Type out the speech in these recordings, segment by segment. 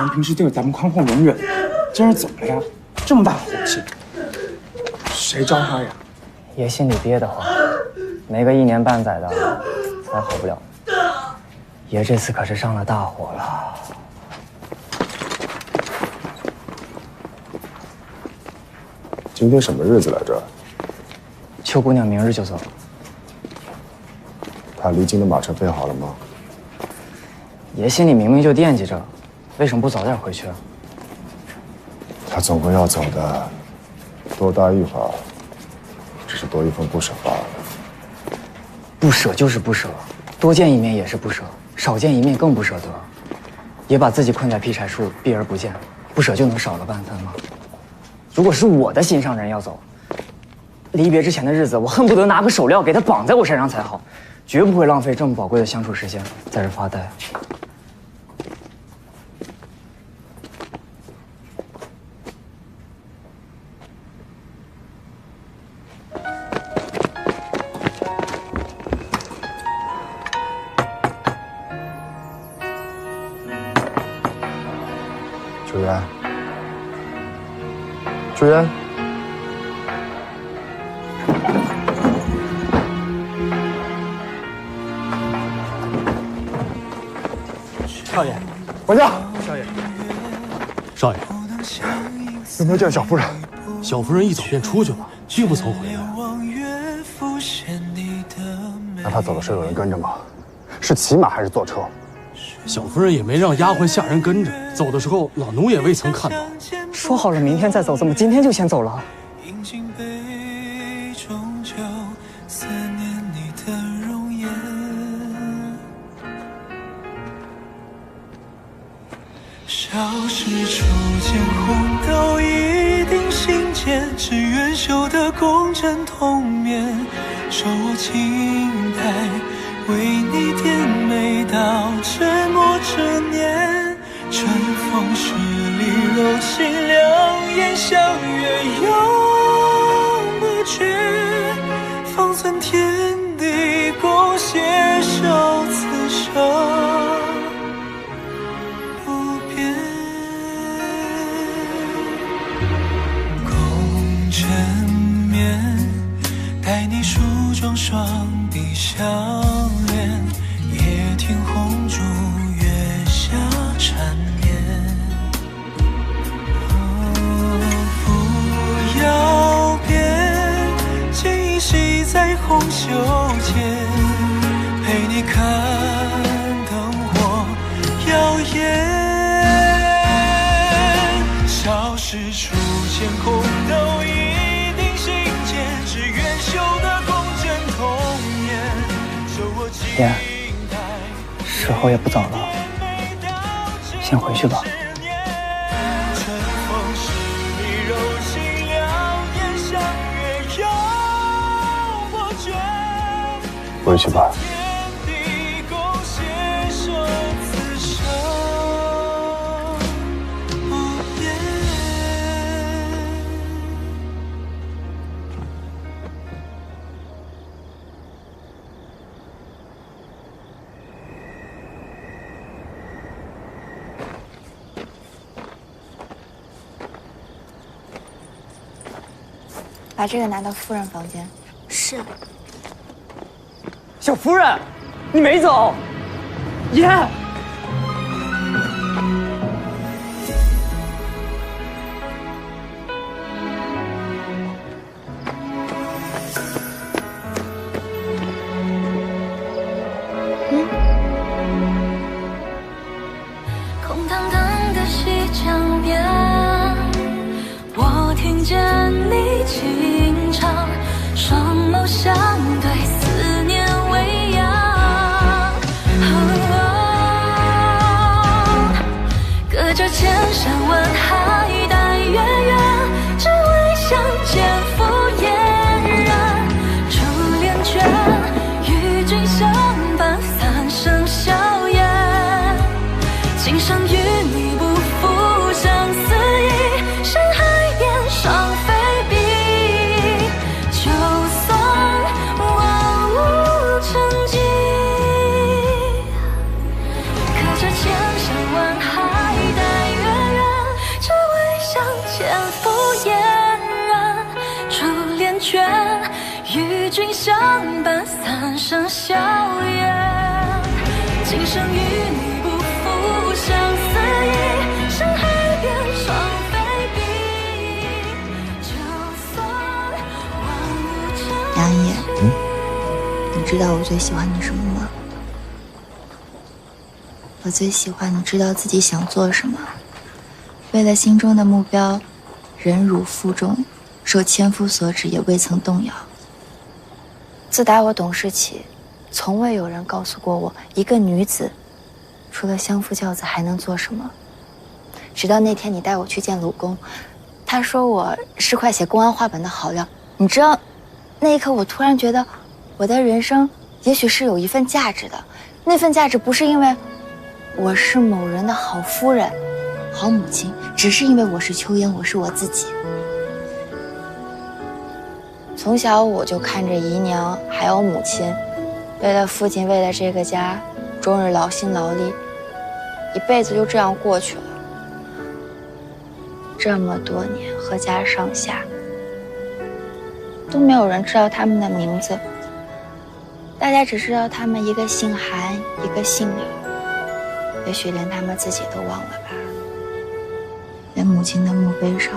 人平时对咱们宽厚容忍，今儿怎么了呀？这么大火气，谁招他呀？爷心里憋得慌，没个1年半载的，才好不了。爷这次可是上了大火了。今天什么日子来着？秋姑娘明日就走。她离京的马车备好了吗？爷心里明明就惦记着，为什么不早点回去啊？她总归要走的，多待一会儿，只是多一份不舍罢了。不舍就是不舍，多见一面也是不舍，少见一面更不舍得。也把自己困在劈柴树，避而不见，不舍就能少了半分吗？如果是我的心上人要走，离别之前的日子，我恨不得拿个手镣给他绑在我身上才好，绝不会浪费这么宝贵的相处时间在这发呆。朱渊，朱渊，少爷，管家，少爷，少爷，有没有见小夫人？小夫人一走便出去了，并不曾回来。那她走的时候有人跟着吗？是骑马还是坐车？小夫人也没让丫鬟下人跟着，走的时候老奴也未曾看到。说好了明天再走，怎么今天就先走了？小事初见红豆，一定心间，只愿修得共枕同眠。手握青苔，为你点眉到沉默之年。春风十里柔情，两眼相悦永不绝。方寸天地，共携手此生。待你梳妆，双臂相连，夜听红烛，月下缠绵。不要变，锦衣系在红袖间，陪你看灯火耀眼。小事初见红豆，一定心间，只愿修得共枕同眠。爷，时候也不早了，先回去吧。回去吧。把这个拿到夫人房间。是。小夫人，你没走，爷。空荡荡的西江边，我听见你轻唱，双眸相对，思念微扬。云相伴，三生笑颜。今生与你不负相思意，山海边双飞碧。就算万物成杨毅，你知道我最喜欢你什么吗？我最喜欢你知道自己想做什么，为了心中的目标，忍辱负重，受千夫所指也未曾动摇。自打我懂事起，从未有人告诉过我，一个女子除了相夫教子还能做什么。直到那天你带我去见鲁公，他说我是块写公安话本的好料。你知道，那一刻我突然觉得，我的人生也许是有一份价值的。那份价值不是因为我是某人的好夫人、好母亲，只是因为我是秋烟，我是我自己。从小我就看着姨娘还有母亲，为了父亲，为了这个家，终日劳心劳力，一辈子就这样过去了。这么多年，阖家上下都没有人知道他们的名字，大家只知道他们一个姓韩，一个姓柳。也许连他们自己都忘了吧。连母亲的墓碑上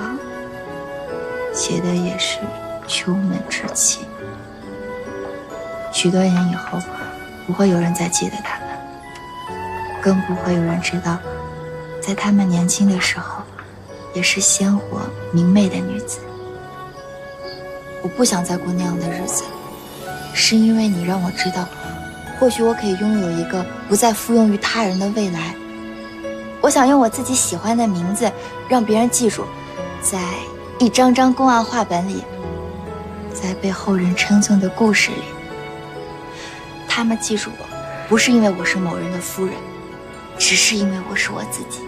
写的也是秋门之妻。许多年以后，不会有人再记得他们，更不会有人知道，在他们年轻的时候，也是鲜活明媚的女子。我不想再过那样的日子，是因为你让我知道，或许我可以拥有一个不再附庸于他人的未来。我想用我自己喜欢的名字，让别人记住，在一张张公案话本里，在被后人称颂的故事里，他们记住我，不是因为我是某人的夫人，只是因为我是我自己。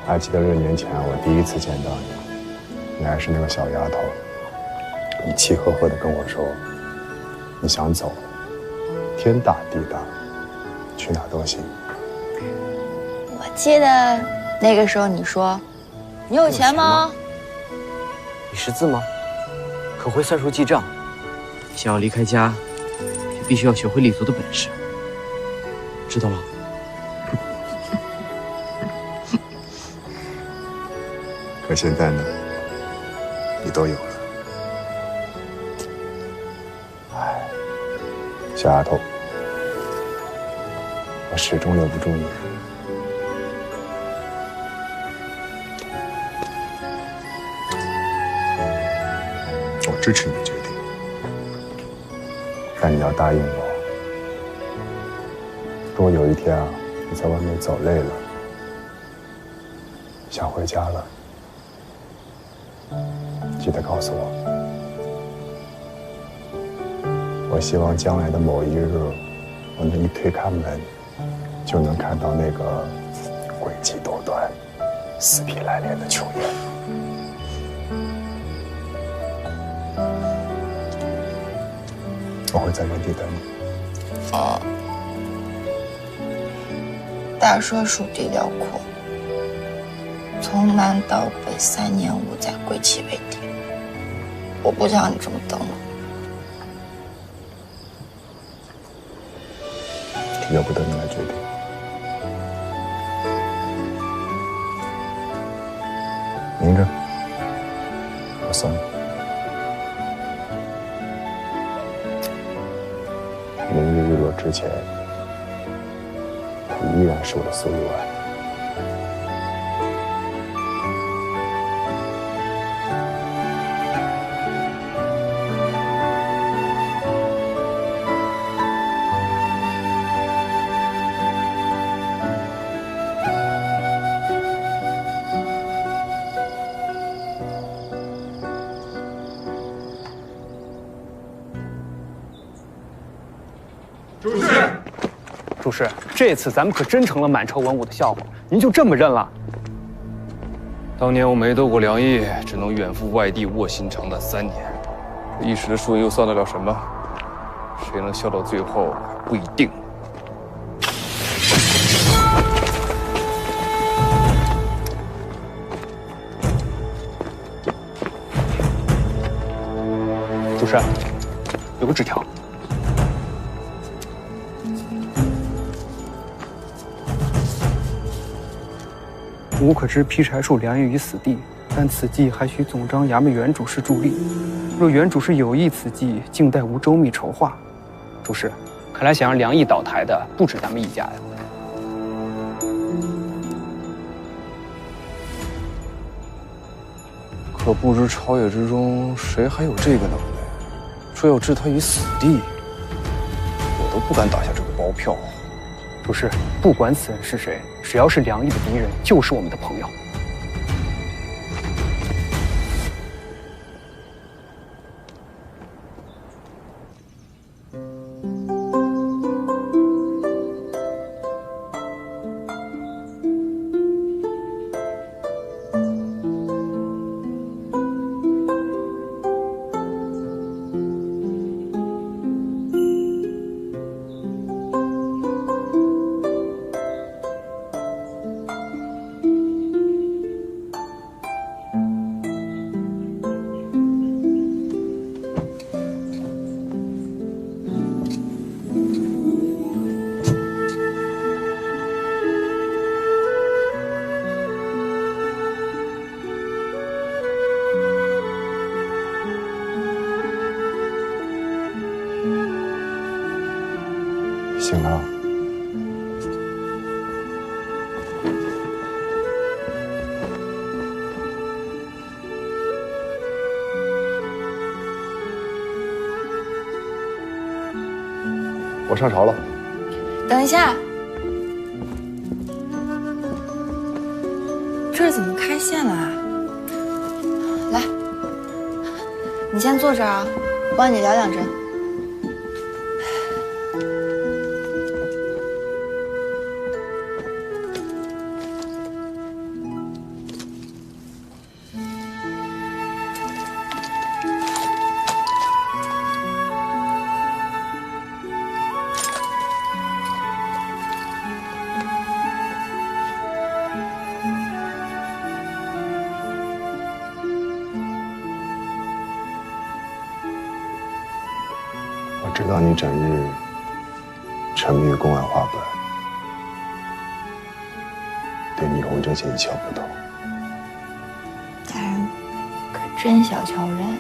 还记得6年前我第一次见到你，你还是那个小丫头，你气呵呵地跟我说，你想走，天大地大，去哪都行。我记得那个时候你说，你有钱吗？你识字吗？可会算数记账？想要离开家，就必须要学会立足的本事，知道吗？可现在呢，你都有了。哎，小丫头，我始终留不住你。我支持你的决定，但你要答应我，如果有一天啊，你在外面走累了，想回家了，记得告诉我。我希望将来的某一日，我能一推开门，就能看到那个诡计多端、死皮赖脸的秋叶。我会在原地等你。哦，大硕属地辽阔，从南到北3年5载，归期为定。我不想你这么等我。由不得你来决定。明着，我送你。明日日落之前，它依然是我的苏玉婉。主事，这次咱们可真成了满朝文武的笑话，您就这么认了？当年我没斗过梁毅，只能远赴外地卧薪长达3年，这一时的输赢又算得了什么？谁能笑到最后还不一定。主事，有个纸条。吾可知劈柴树梁意于死地，但此计还需总章衙门原主事助力。若原主事有意此计，静待吾周密筹划。主事，看来想让梁毅倒台的不止咱们一家呀。可不知朝野之中谁还有这个能耐，说要置他于死地，我都不敢打下这个包票。主事，不管此人是谁，只要是梁毅的敌人，就是我们的朋友。醒了。我上朝了。等一下，这儿怎么开线了啊？来，你先坐这儿啊，我帮你聊两针。我知道你整日沉迷于公案话本，对霓虹这些一窍不通。大人可真小瞧人，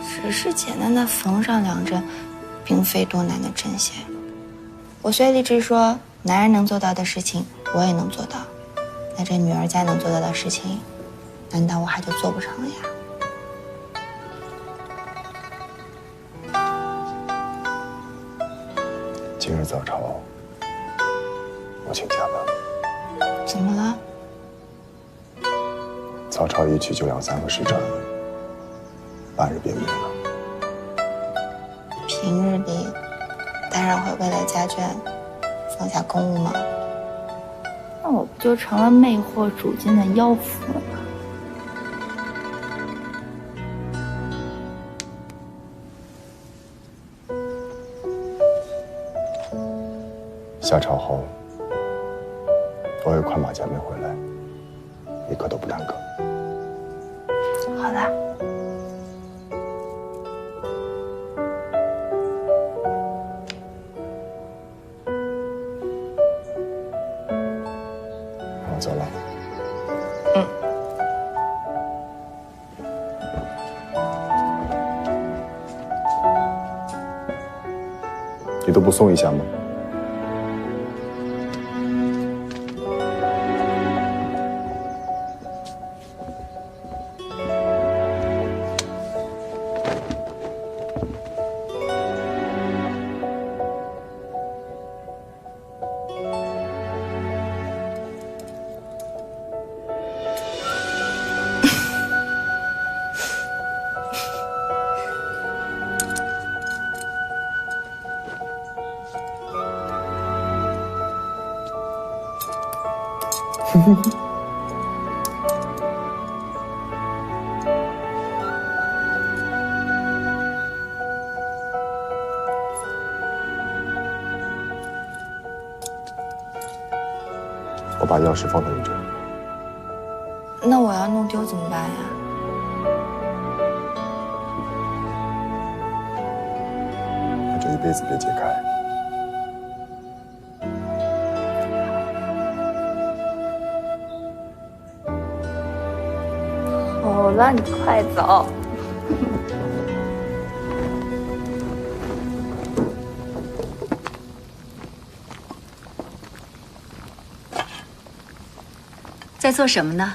只是简单的缝上两针，并非多难的针线。我虽立志说男人能做到的事情，我也能做到，那这女儿家能做到的事情，难道我还就做不成了呀？今日早朝，我请假吧。怎么了？早朝一去就2-3个时辰，半日便免了。平日里，大人会为了家眷放下公务吗？那我不就成了魅惑主君的妖妇了吗？下朝后，我会快马加鞭回来，一刻都不耽搁。好的。那我走了。你都不送一下吗？我把钥匙放在你这儿。那我要弄丢怎么办呀？一辈子别解开。好了，你快走。在做什么呢？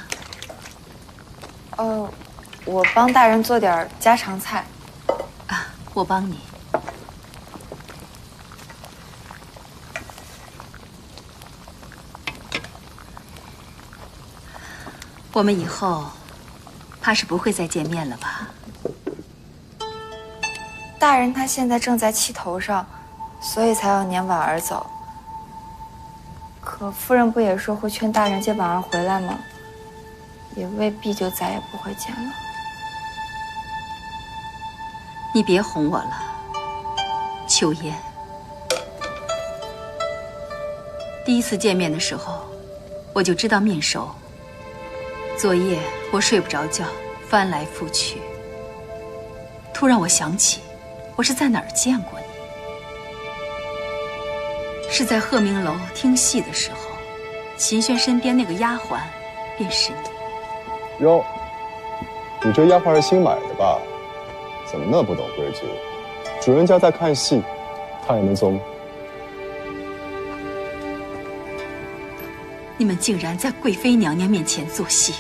我帮大人做点家常菜。啊，我帮你。我们以后怕是不会再见面了吧？大人他现在正在气头上，所以才要年晚而走。可夫人不也说会劝大人接婉儿回来吗？也未必就再也不会见了。你别哄我了，秋烟。第一次见面的时候，我就知道面熟。昨夜我睡不着觉，翻来覆去。突然我想起，我是在哪儿见过你？是在鹤鸣楼听戏的时候，秦轩身边那个丫鬟，便是你。哟，你这丫鬟是新买的吧？怎么那不懂规矩？主人家在看戏，她也能做吗？你们竟然在贵妃娘娘面前做戏，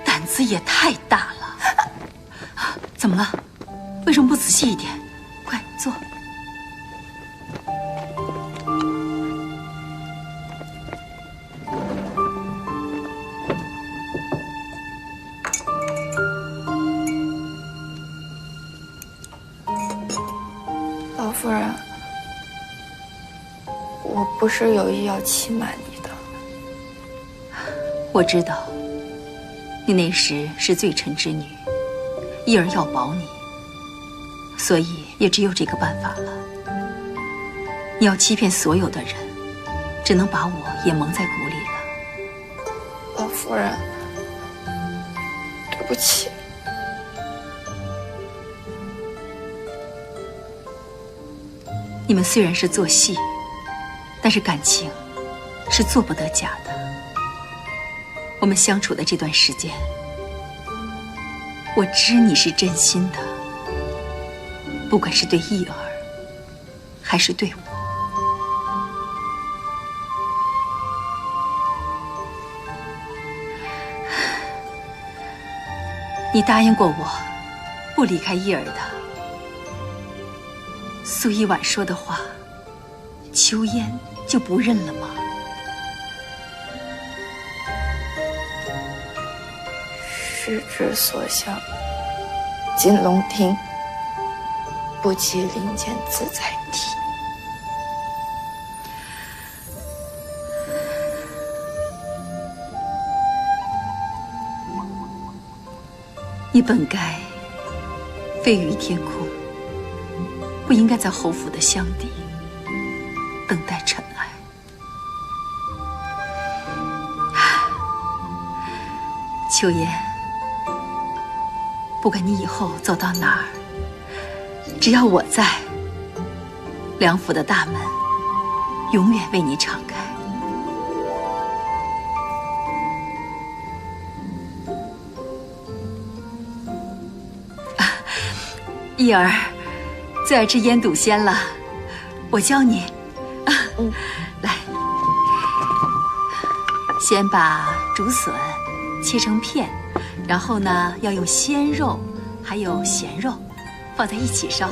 胆子也太大了！怎么了？为什么不仔细一点？快坐。老夫人，我不是有意要欺瞒你的。我知道，你那时是罪臣之女，义儿要保你，所以也只有这个办法了。你要欺骗所有的人，只能把我也蒙在鼓里了。老夫人，对不起。你们虽然是做戏，但是感情是做不得假的。我们相处的这段时间，我知你是真心的，不管是对义儿，还是对我。你答应过我，不离开义儿的。苏一婉说的话，秋烟就不认了吗？时之所向，锦龙庭，不及林间自在地。你本该飞于天空，不应该在侯府的厢底等待尘埃。秋烟，不管你以后走到哪儿，只要我在，梁府的大门永远为你敞开。义儿最爱吃腌笃鲜了，我教你。来，先把竹笋切成片，然后呢，要用鲜肉还有咸肉放在一起烧。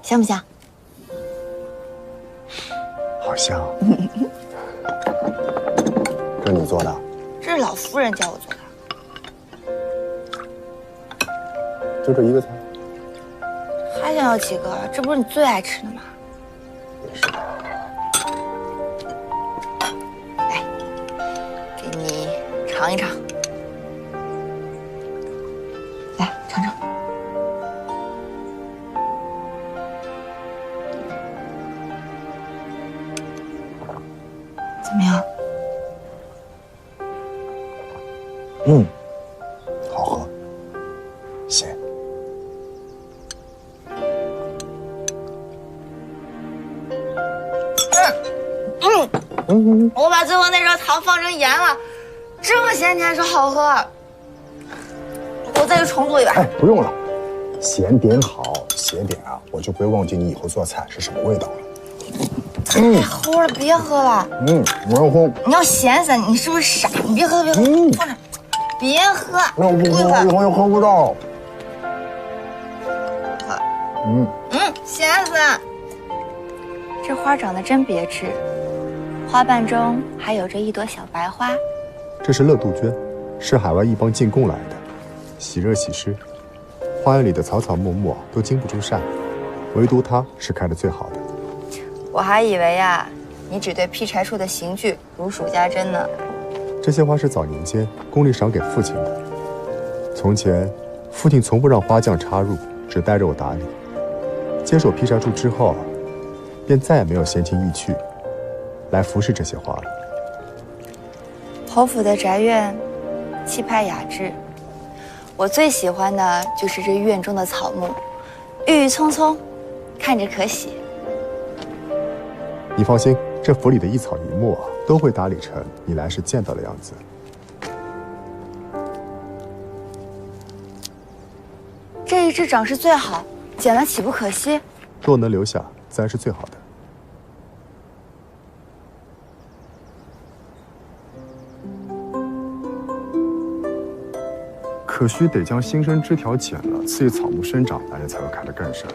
香不香？好香。这是你做的？这是老夫人教我做的。就这一个菜？还想要几个？这不是你最爱吃的吗？也是。来，给你尝一尝。来，尝尝。怎么样？好喝，咸。我把最后那勺糖放成盐了，这么咸你还说好喝？我再去重做一碗。哎，不用了，咸点好，咸点啊，我就不会忘记你以后做菜是什么味道了。太齁了，别喝了。我要喝。你要咸死，你是不是傻？你别喝，别喝，放这，别喝。那我不喝，以后又喝不到。咸死！这花长得真别致，花瓣中还有着一朵小白花。这是乐杜鹃，是海外异邦进贡来的，喜热喜湿。花园里的草草木木都经不住晒，唯独它是开得最好的。我还以为呀，你只对劈柴树的刑具如数家珍呢。这些花是早年间宫里赏给父亲的。从前，父亲从不让花匠插入，只带着我打理。接手劈柴树之后，便再也没有闲情逸趣来服侍这些花了。侯府的宅院气派雅致，我最喜欢的就是这院中的草木，郁郁葱葱，看着可喜。你放心，这府里的一草一木啊，都会打理成你来时见到的样子。这一只长势最好，剪了岂不可惜？若能留下，自然是最好的。可须得将新生枝条剪了，赐予草木生长，来日才会开得更盛。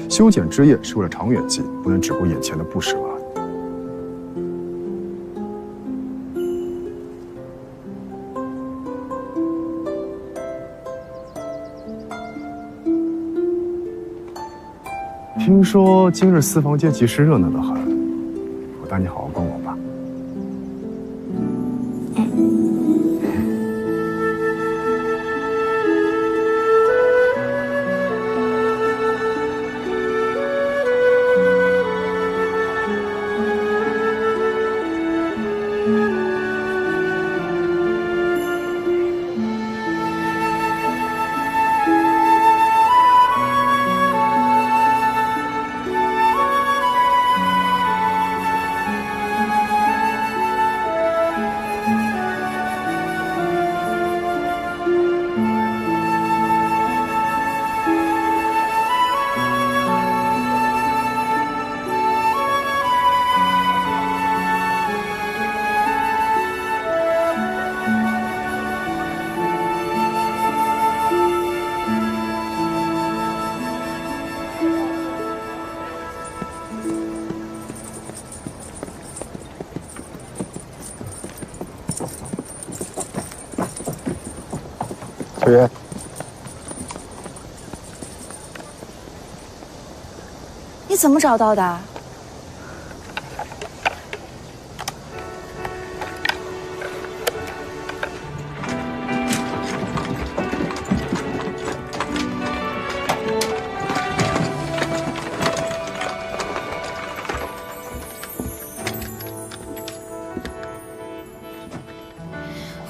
修剪枝叶是为了长远计，不能只顾眼前的不舍啊。听说今日四方街集市热闹得很，我带你好好逛逛吧。秋月，你怎么找到的？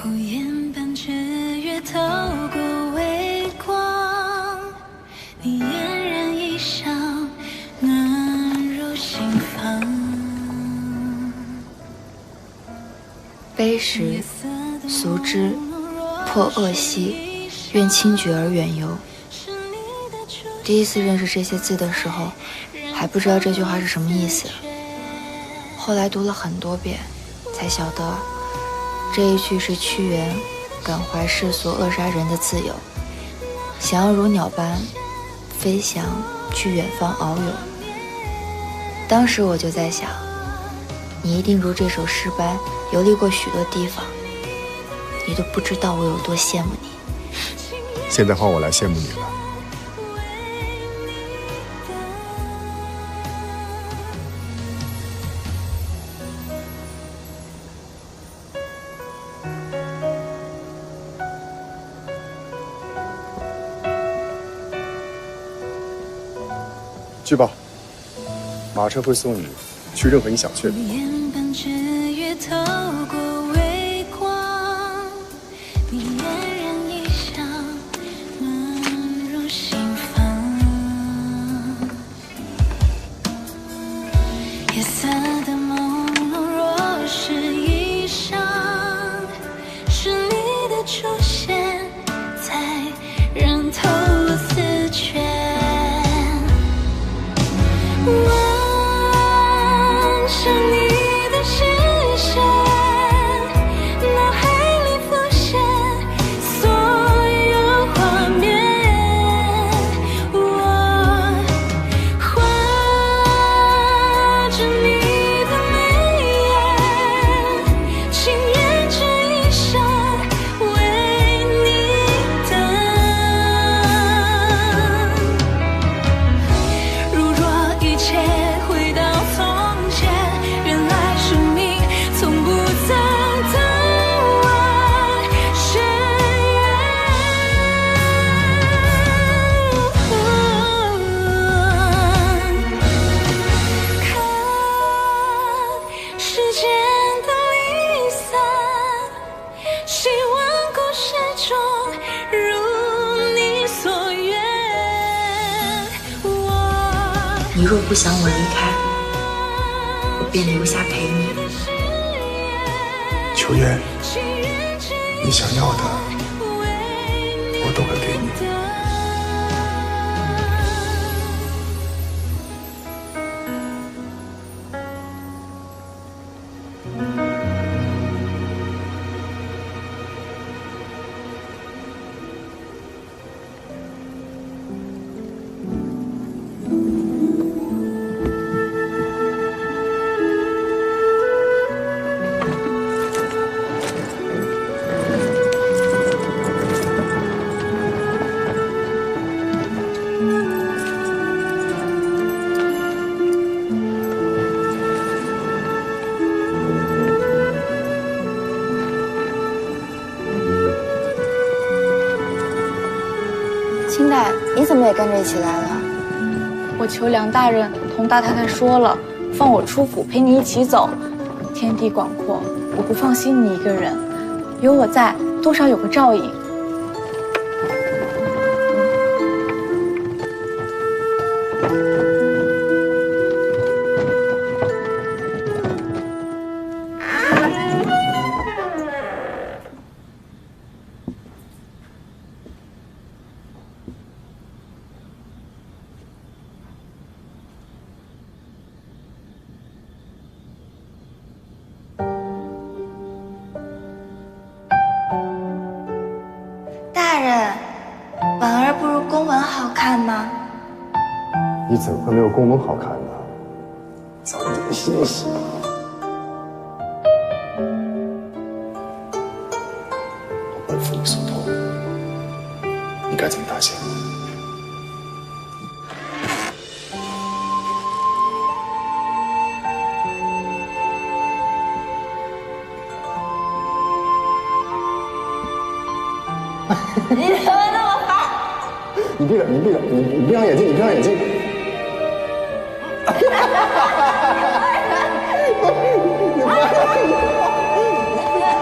无言般雀跃透过微光，你嫣然一笑，暖入心房。悲时俗之，破恶兮，愿清绝而远游。第一次认识这些字的时候，还不知道这句话是什么意思。后来读了很多遍，才晓得这一句是屈原感怀世俗扼杀人的自由，想要如鸟般飞翔去远方遨游。当时我就在想，你一定如这首诗般游历过许多地方，你都不知道我有多羡慕你。现在换我来羡慕你了。去吧，马车会送你去任何你想去的地方。透过微光，你嫣然一笑，暖入心房。夜色的朦胧，若是一伤，是你的出现才让透了思圈。望着你的视线，脑海里浮现所有画面。我画着你的眉眼，情愿这一生为你等。如若一切回到从前，原来生命从不曾等完宣言。看时间的离散，希望故事中如你所愿。你若不想我离开，我便留下陪你。秋月，你想要的，我都会给你。清代，你怎么也跟着一起来了？我求梁大人同大太太说了，放我出府陪你一起走。天地广阔，我不放心你一个人，有我在，多少有个照应。大人，婉儿不如公文好看吗？你怎么会没有公文好看呢？早点歇息。我本府你所托，你该怎么答谢？你怎么那么烦？你闭上眼睛，你闭上眼睛。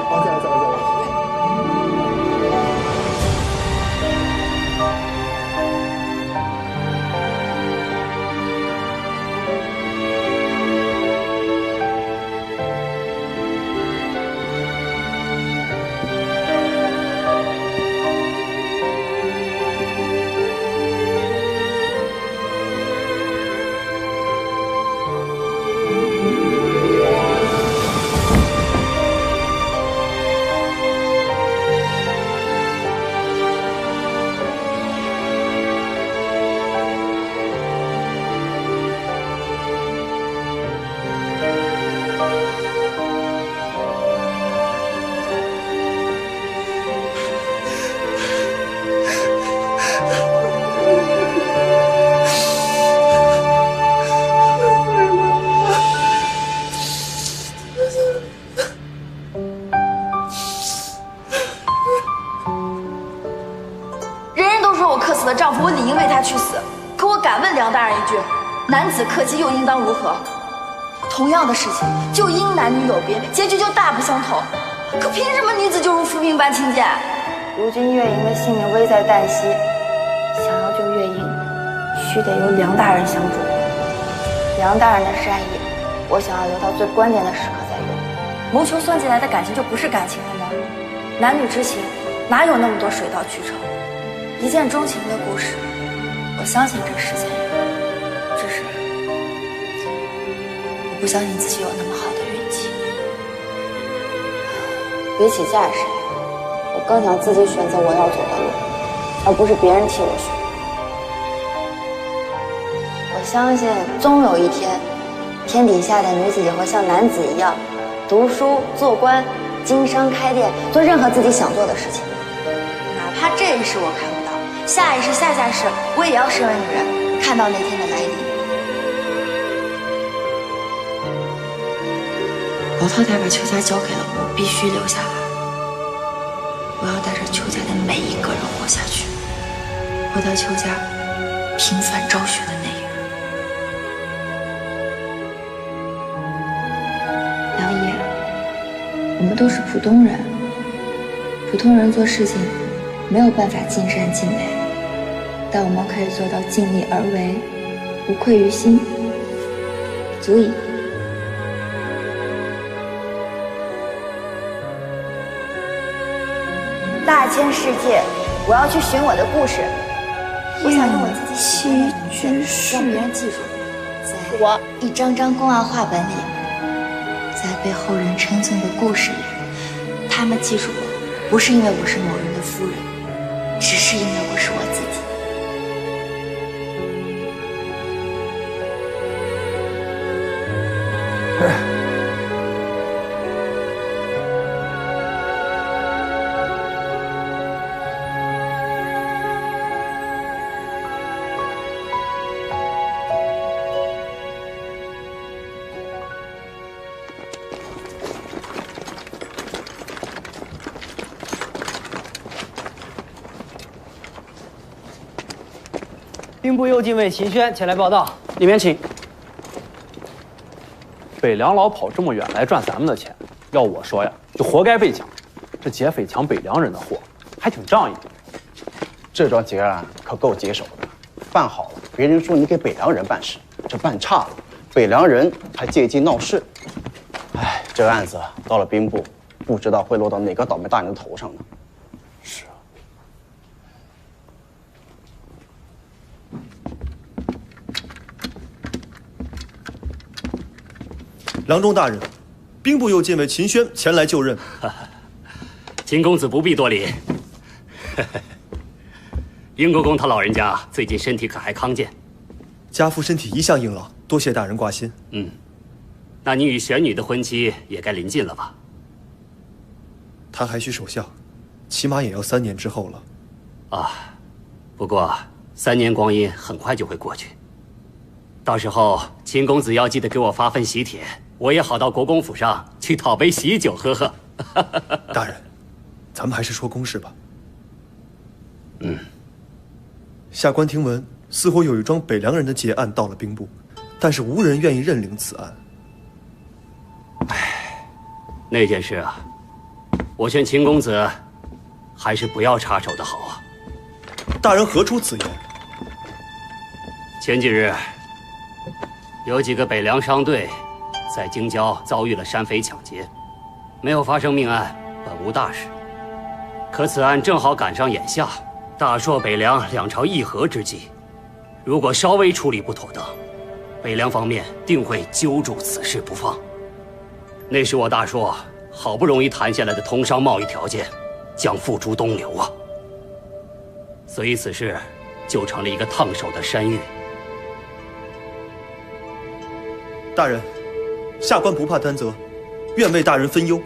好，再来。死的丈夫，我理应为他去死。可我敢问梁大人一句：男子克妻又应当如何？同样的事情，就因男女有别，结局就大不相同。可凭什么女子就如浮萍般轻贱？如今月莹的性命危在旦夕，想要救月莹，须得由梁大人相助。梁大人的善意，我想要留到最关键的时刻再用。谋求算计来的感情就不是感情了吗？男女之情哪有那么多水到渠成？一见钟情的故事，我相信这世间有，只是我不相信自己有那么好的运气。比起嫁谁，我更想自己选择我要走的路，而不是别人替我选。我相信终有一天，天底下的女子也会像男子一样，读书做官，经商开店，做任何自己想做的事情。哪怕这一世我看不到，下一世下下世我也要身为女人，看到那天的来临。老太太把邱家交给了我，必须留下来。我要带着邱家的每一个人活下去，回到邱家平凡昭雪的那一日。梁爷，我们都是普通人，普通人做事情没有办法尽善尽美，但我们可以做到尽力而为，无愧于心，足矣。大千世界，我要去寻我的故事。我想用我自己喜欢的名字，让别人记住我一张张公案话本里，在被后人称颂的故事里，他们记住我，不是因为我是某人的夫人，只是因为我是我自己。兵部右近卫秦轩前来报道，里面请。北凉老跑这么远来赚咱们的钱，要我说呀，就活该被抢。这劫匪抢北凉人的货，还挺仗义。这桩劫案可够棘手的，办好了，别人说你给北凉人办事；这办差了，北凉人还借机闹事。哎，这个案子到了兵部，不知道会落到哪个倒霉大人的头上呢。郎中大人，兵部右近卫秦轩前来就任。秦公子不必多礼。殷国公他老人家最近身体可还康健？家父身体一向硬朗，多谢大人挂心。那你与玄女的婚期也该临近了吧？他还需守孝，起码也要3年之后了。啊，不过3年光阴很快就会过去。到时候秦公子要记得给我发份喜帖，我也好到国公府上去讨杯喜酒喝喝。大人，咱们还是说公事吧。下官听闻，似乎有一桩北凉人的劫案到了兵部，但是无人愿意认领此案。那件事啊，我劝秦公子还是不要插手的好啊。大人何出此言？前几日，有几个北凉商队在京郊遭遇了山匪抢劫，没有发生命案，本无大事。可此案正好赶上眼下大朔北凉两朝议和之际，如果稍微处理不妥当，北凉方面定会揪住此事不放。那时我大朔好不容易谈下来的通商贸易条件，将付诸东流啊。所以此事就成了一个烫手的山芋。大人，下官不怕担责，愿为大人分忧。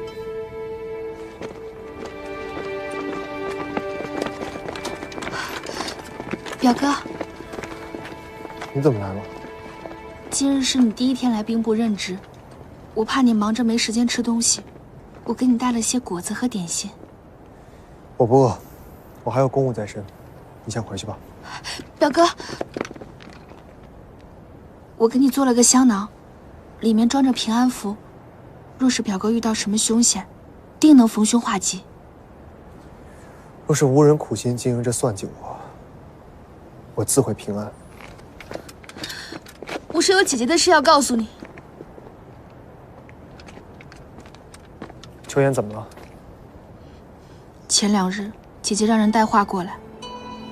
表哥，你怎么来了？今日是你第一天来兵部任职，我怕你忙着没时间吃东西，我给你带了些果子和点心。我不饿，我还有公务在身，你先回去吧。表哥，我给你做了个香囊，里面装着平安符，若是表哥遇到什么凶险，定能逢凶化吉。若是无人苦心经营这算计我自会平安。我是有姐姐的事要告诉你。秋妍怎么了？前2日，姐姐让人带话过来，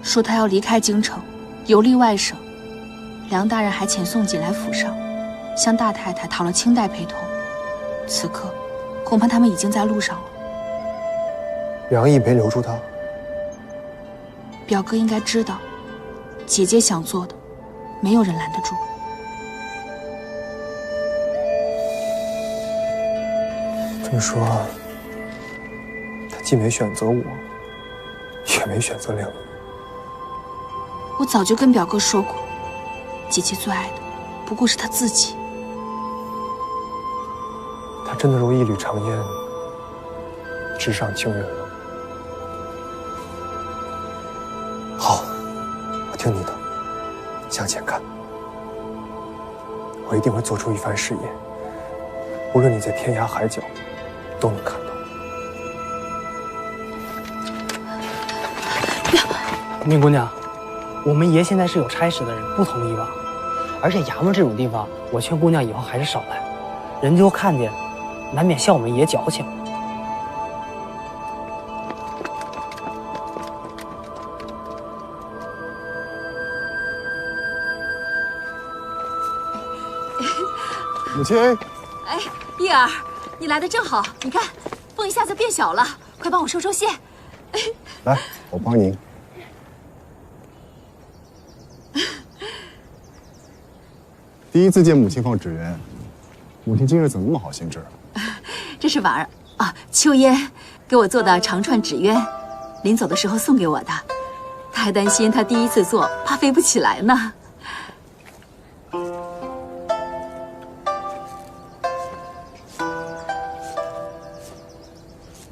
说她要离开京城，游历外省。梁大人还遣宋锦来府上，向大太太讨了清代陪同。此刻，恐怕他们已经在路上了。梁毅没留住她。表哥应该知道，姐姐想做的，没有人拦得住。这么说，他既没选择我，也没选择梁毅。我早就跟表哥说过，姐姐最爱的不过是她自己。他真的如一缕长烟，直上青云了。好，我听你的，向前看。我一定会做出一番事业，无论你在天涯海角，都能看到。宁姑娘，我们爷现在是有差事的人，不同以往。而且衙门这种地方，我劝姑娘以后还是少来，人就看见，难免笑我们爷矫情。母亲，哎，叶儿，你来的正好，你看，风一下子变小了，快帮我收收线。来，我帮您。第一次见母亲放纸鸢，母亲今日怎么那么好兴致？这是婉儿啊，秋烟给我做的长串纸鸢，临走的时候送给我的。她还担心她第一次做，怕飞不起来呢。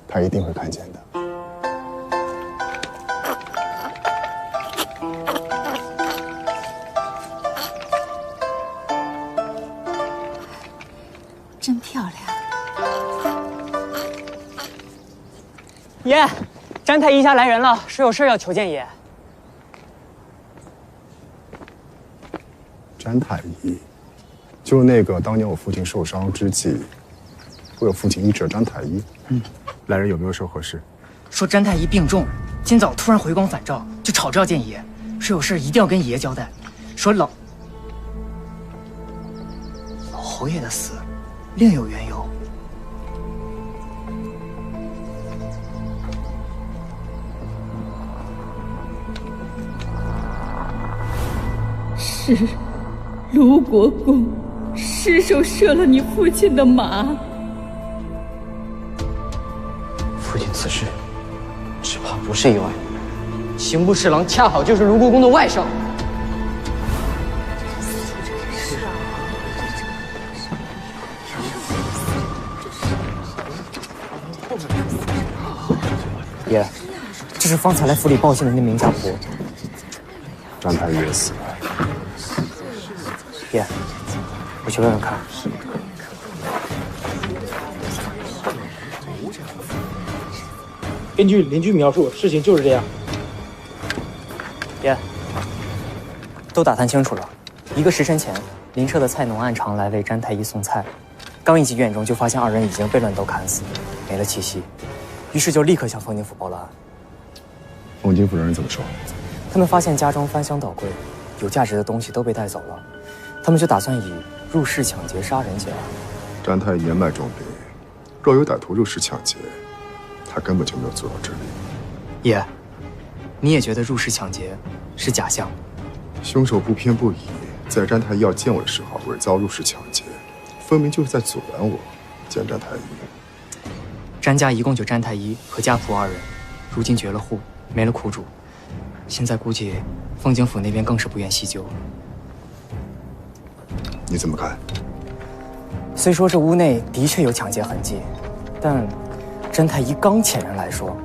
他一定会看见的。真漂亮。爷，詹太医家来人了，说有事要求见爷。詹太医，就是那个当年我父亲受伤之际，为我父亲医治的詹太医。来人有没有说何事？说詹太医病重，今早突然回光返照，就吵着要见爷，说有事一定要跟爷交代。说老侯爷的死另有缘由。是卢国公失手射了你父亲的马。父亲此事，只怕不是意外。刑部侍郎恰好就是卢国公的外甥。爷，这是方才来府里报信的那名家仆。詹太医也死了。爷，我去问问看。根据邻居描述，事情就是这样。爷，都打探清楚了。1个时辰前，邻舍的菜农按常来为詹太医送菜，刚一进院中就发现2人已经被乱斗砍死，没了气息，于是就立刻向凤锦府报了案。凤锦府人怎么说？他们发现家中翻箱倒柜，有价值的东西都被带走了，他们就打算以入室抢劫杀人结案。詹太医年迈重病，若有歹徒入室抢劫，他根本就没有做到之理。爷，你也觉得入室抢劫是假象？凶手不偏不倚，在詹太医要见我的时候伪造入室抢劫，分明就是在阻拦我见詹太医。詹家一共就詹太医和家仆2人，如今绝了户，没了苦主。现在估计凤景府那边更是不愿细究。你怎么看？虽说这屋内的确有抢劫痕迹，但詹太医刚遣人来说，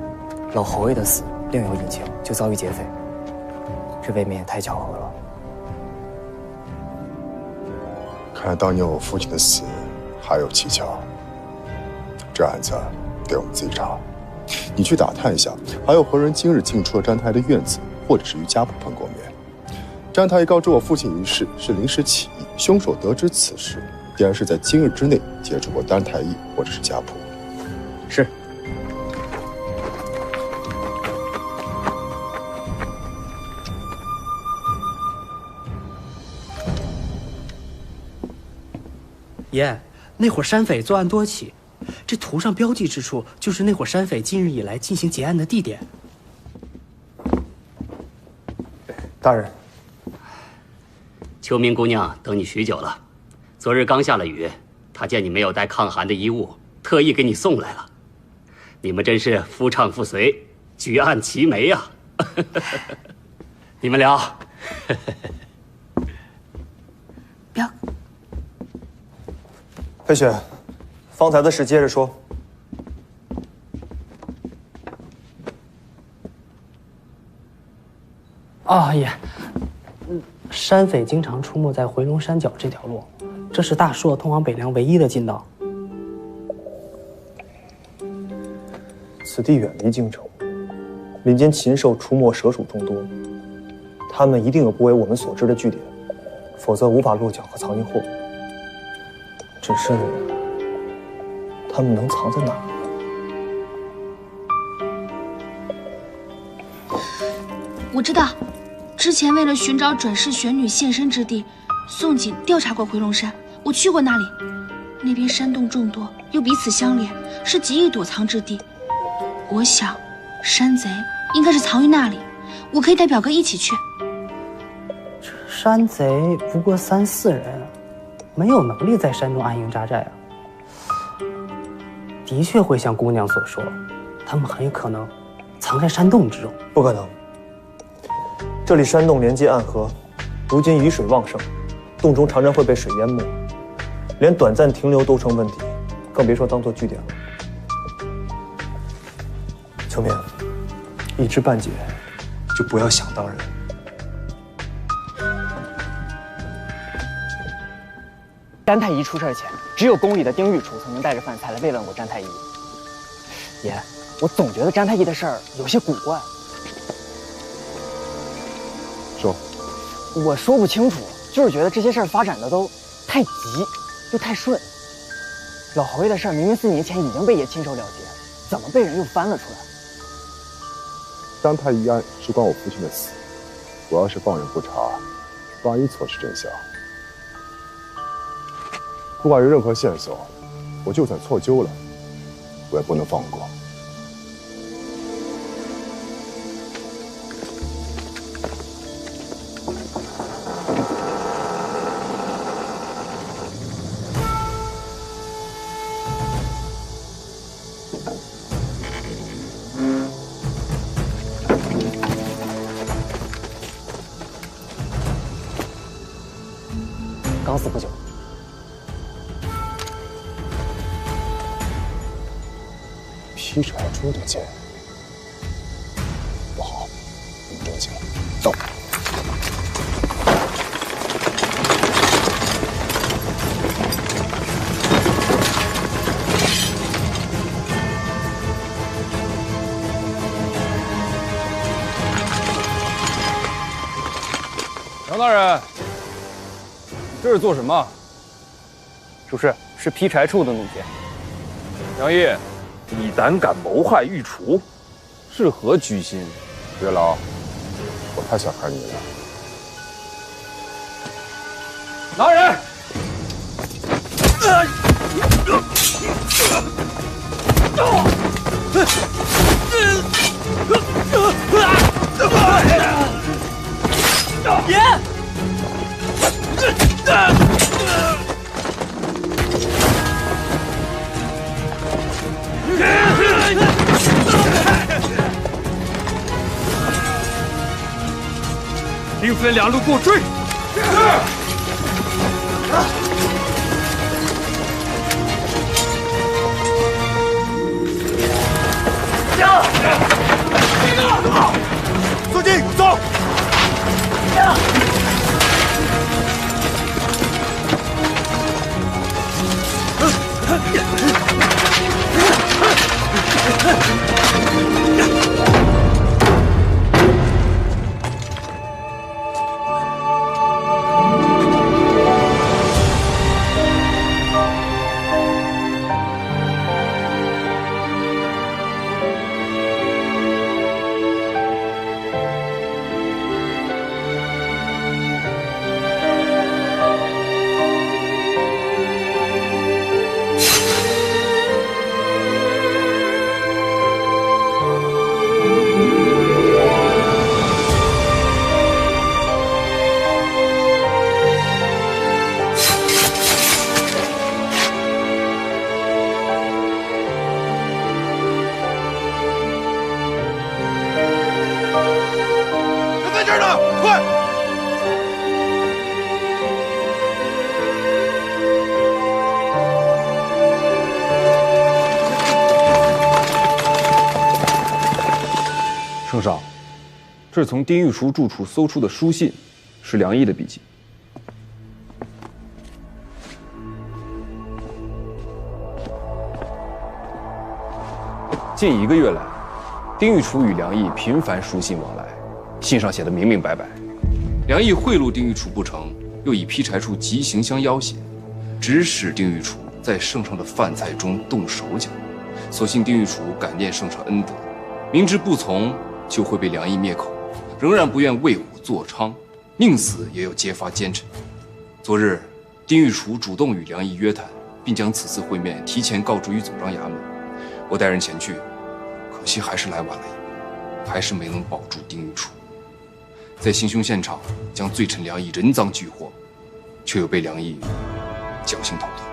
老侯爷的死另有隐情，就遭遇劫匪，这未免也太巧合了。看来当年我父亲的死还有蹊跷，这案子得我们自己查。你去打探一下，还有何人今日进出了詹太医的院子，或者是与家仆碰过面。詹太医告知我父亲一事是临时起意，凶手得知此事，必然是在今日之内接触过丹太医或者是家仆。是。爷，那伙山匪作案多起，这图上标记之处就是那伙山匪近日以来进行结案的地点。大人，秋明姑娘等你许久了，昨日刚下了雨，她见你没有带抗寒的衣物，特意给你送来了。你们真是夫唱妇随，举案齐眉呀！你们聊。裴雪，方才的事接着说。啊，爷，山匪经常出没在回龙山脚这条路，这是大硕通往北凉唯一的近道。此地远离京城，林间禽兽出没，蛇鼠众多，他们一定有不为我们所知的据点，否则无法落脚和藏匿货物。只是，他们能藏在哪儿呢？我知道，之前为了寻找转世玄女现身之地，宋锦调查过回龙山，我去过那里。那边山洞众多，又彼此相连，是极易躲藏之地。我想，山贼应该是藏于那里，我可以带表哥一起去。山贼不过3、4人。没有能力在山中安营扎寨啊！的确会像姑娘所说，他们很有可能藏在山洞之中。不可能，这里山洞连接暗河，如今雨水旺盛，洞中常常会被水淹没，连短暂停留都成问题，更别说当做据点了。秋明，一知半解，就不要想当然。詹太医出事前，只有宫里的丁御厨曾经带着饭菜来慰问过詹太医。爷，我总觉得詹太医的事儿有些古怪。说，我说不清楚，就是觉得这些事儿发展的都太急，又太顺。老侯爷的事儿明明4年前已经被爷亲手了结，怎么被人又翻了出来？詹太医案事关我父亲的死，我要是放任不查，万一错失真相。不管有任何线索，我就算错揪了，我也不能放过。刚死不久。劈柴猪的剑，不好，我们着急了，走。杨大人，这是做什么？主事是劈柴处的弩箭。杨毅。你胆敢谋害御厨，是何居心？月老，我太小看你了。拿人！爷！兵分2路给我追！司机，走！圣上，这是从丁御厨住处搜出的书信，是梁毅的笔迹。近1个月来，丁御厨与梁毅频繁书信往来，信上写的明明白白。梁毅贿赂丁御厨不成，又以劈柴处极刑相要挟，指使丁御厨在圣上的饭菜中动手脚。所幸丁御厨感念圣上恩德，明知不从就会被梁毅灭口，仍然不愿为虎作伥，宁死也要揭发奸臣。昨日，丁御厨主动与梁毅约谈，并将此次会面提前告知于总章衙门。我带人前去，可惜还是来晚了一步，还是没能保住丁御厨。在行凶现场将罪臣梁毅人赃俱获，却又被梁毅侥幸逃脱。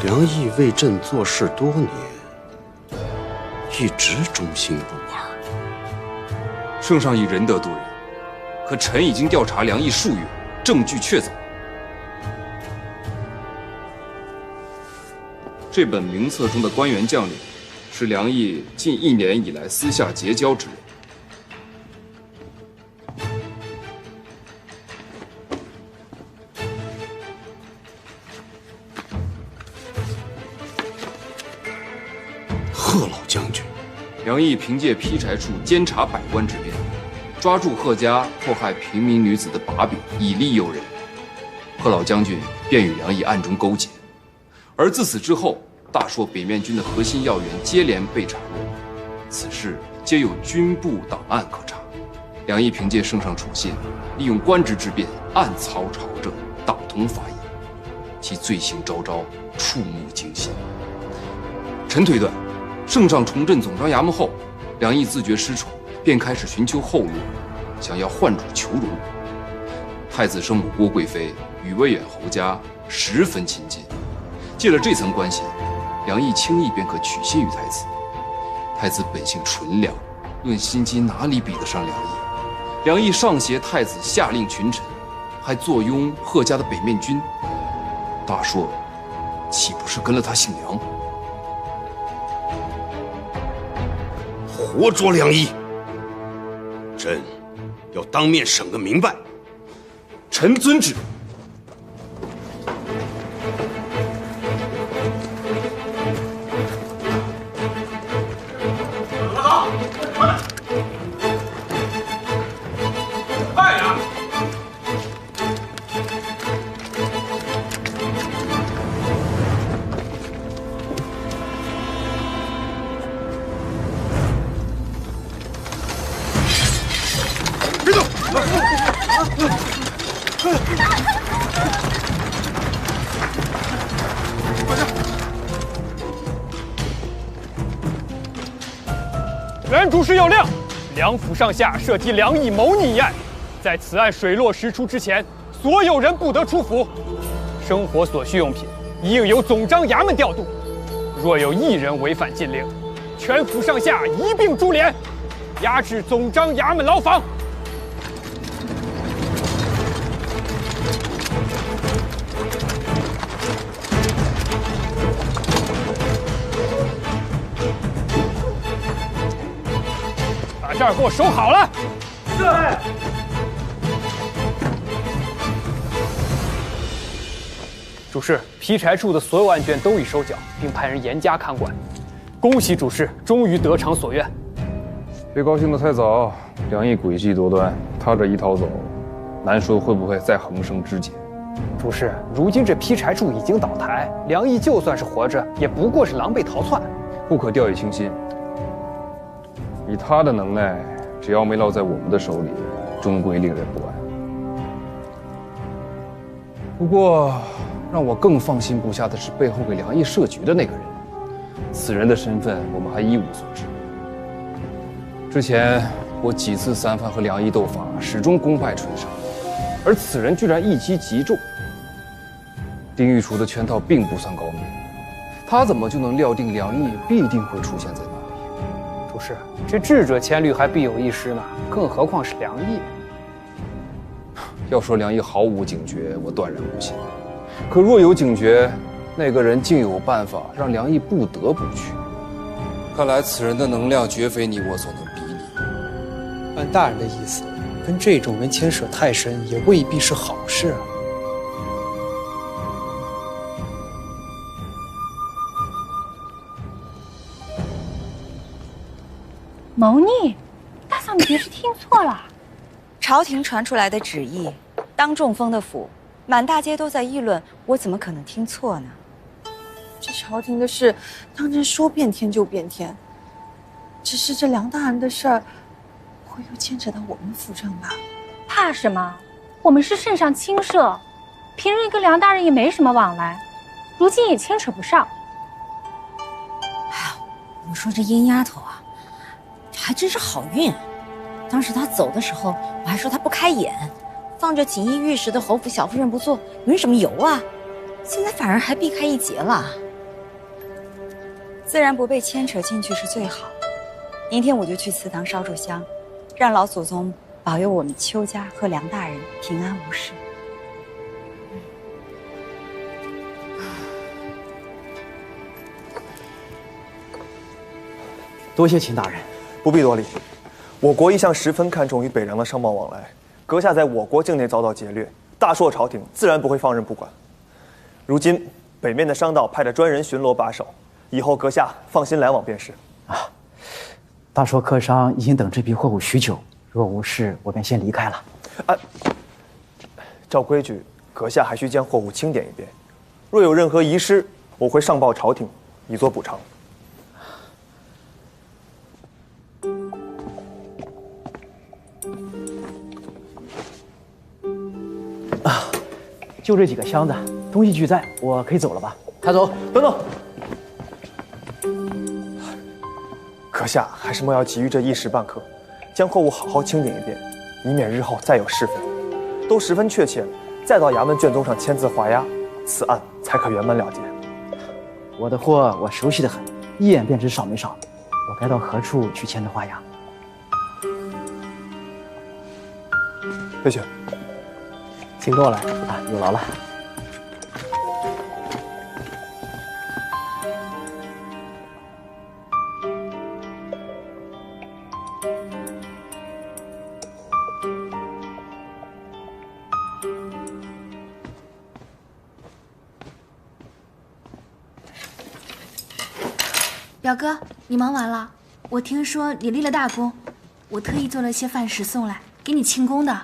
梁毅为朕做事多年，一直忠心不二。圣上以仁德度人，可臣已经调查梁毅数月，证据确凿。这本名册中的官员将领，是梁毅近1年以来私下结交之人。贺老将军，梁毅凭借劈柴处监察百官之便，抓住贺家迫害平民女子的把柄，以利诱人。贺老将军便与梁毅暗中勾结，而自此之后，大硕北面军的核心要员接连被查获，此事皆有军部档案可查。梁毅凭借圣上处信，利用官职之便暗操朝政，党同法野，其罪行昭昭，触目惊心。臣推断，圣上重振总章衙门后，梁毅自觉失宠，便开始寻求后路，想要换主求荣。太子生母郭贵妃与魏远侯家十分亲近，借了这层关系，梁毅轻易便可取信于太子。太子本性纯良，论心机哪里比得上梁毅？梁毅上挟太子，下令群臣，还坐拥贺家的北面军，大硕岂不是跟了他姓梁？活捉梁毅，朕要当面审个明白。臣遵旨。原主事有令，梁府上下涉及梁毅谋逆一案，在此案水落石出之前，所有人不得出府。生活所需用品应由总章衙门调度，若有一人违反禁令，全府上下一并株连，押至总章衙门牢房。把这儿给我收好了。是。主事，劈柴处的所有案卷都已收缴，并派人严加看管。恭喜主事，终于得偿所愿。别高兴得太早，梁毅诡计多端，他这一逃走，难说会不会再横生枝节。主事，如今这劈柴处已经倒台，梁毅就算是活着，也不过是狼狈逃窜，不可掉以轻心。以他的能耐，只要没落在我们的手里，终归令人不安。不过，让我更放心不下的是背后给梁毅设局的那个人，此人的身份我们还一无所知。之前我几次三番和梁毅斗法，始终功败垂成，而此人居然一击即中。丁御厨的圈套并不算高明，他怎么就能料定梁毅必定会出现在那里？主事，这智者千虑还必有一失呢，更何况是梁毅。要说梁毅毫无警觉，我断然不信。可若有警觉，那个人竟有办法让梁毅不得不去。看来此人的能量绝非你我所能比拟。按大人的意思，跟这种人牵扯太深，也未必是好事啊。谋逆，大嫂，你别是听错了？朝廷传出来的旨意，当众封的府，满大街都在议论，我怎么可能听错呢？这朝廷的事，当真说变天就变天。只是这梁大人的事儿，会又牵扯到我们府上吧？怕什么？我们是圣上亲社，平日跟梁大人也没什么往来，如今也牵扯不上。我说这殷丫头啊，还真是好运。当时她走的时候，我还说她不开眼，放着锦衣玉食的侯府小夫人不做，云什么油啊？现在反而还避开一劫了。自然不被牵扯进去是最好。明天我就去祠堂烧炷香，让老祖宗保佑我们邱家和梁大人平安无事。多谢秦大人。不必多礼。我国一向十分看重与北凉的商贸往来，阁下在我国境内遭到劫掠，大硕朝廷自然不会放任不管。如今北面的商道派了专人巡逻把守，以后阁下放心来往便是。大硕客商已经等这批货物许久，若无事，我便先离开了。照规矩，阁下还需将货物清点一遍，若有任何遗失，我会上报朝廷，以作补偿。就这几个箱子，东西俱在，我可以走了吧？开走，等等。阁下还是莫要急于这一时半刻，将货物好好清点一遍，以免日后再有是非。都十分确切了，再到衙门卷宗上签字画押，此案才可圆满了结。我的货我熟悉得很，一眼便知少没少。我该到何处去签的画押？退去。请跟我来啊，有劳了。表哥，你忙完了？我听说你立了大功，我特意做了些饭食送来，给你庆功的。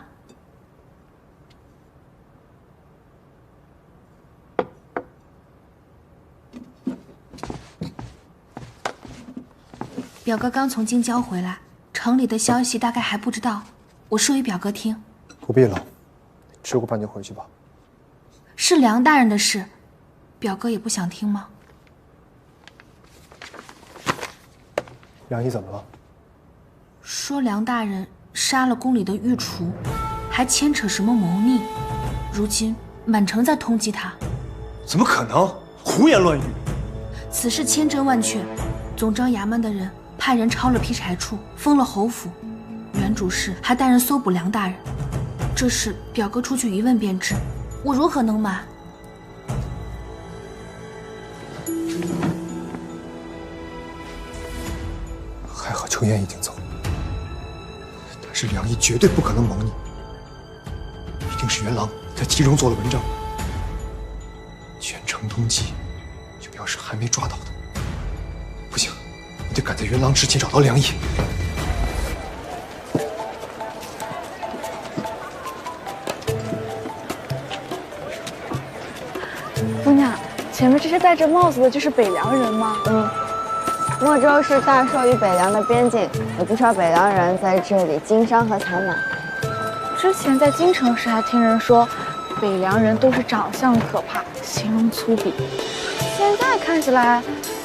表哥刚从京郊回来，城里的消息大概还不知道，我说与表哥听。不必了，吃过饭就回去吧。是梁大人的事，表哥也不想听吗？梁毅怎么了？说梁大人杀了宫里的御厨，还牵扯什么谋逆，如今满城在通缉他。怎么可能？胡言乱语！此事千真万确，总章衙门的人派人抄了劈柴处，封了侯府，原主事还带人搜捕梁大人。这事表哥出去一问便知，我如何能瞒？还好秋燕已经走了，但是梁毅绝对不可能谋逆，一定是元郎在其中做了文章。全城通缉，有要是还没抓到的，不行，我得赶在元郎之前找到梁毅。姑娘，前面这些戴着帽子的就是北凉人吗？莫州是大寿与北凉的边境，有不少北凉人在这里经商和采买。之前在京城时还听人说，北凉人都是长相可怕，形容粗鄙。现在看起来，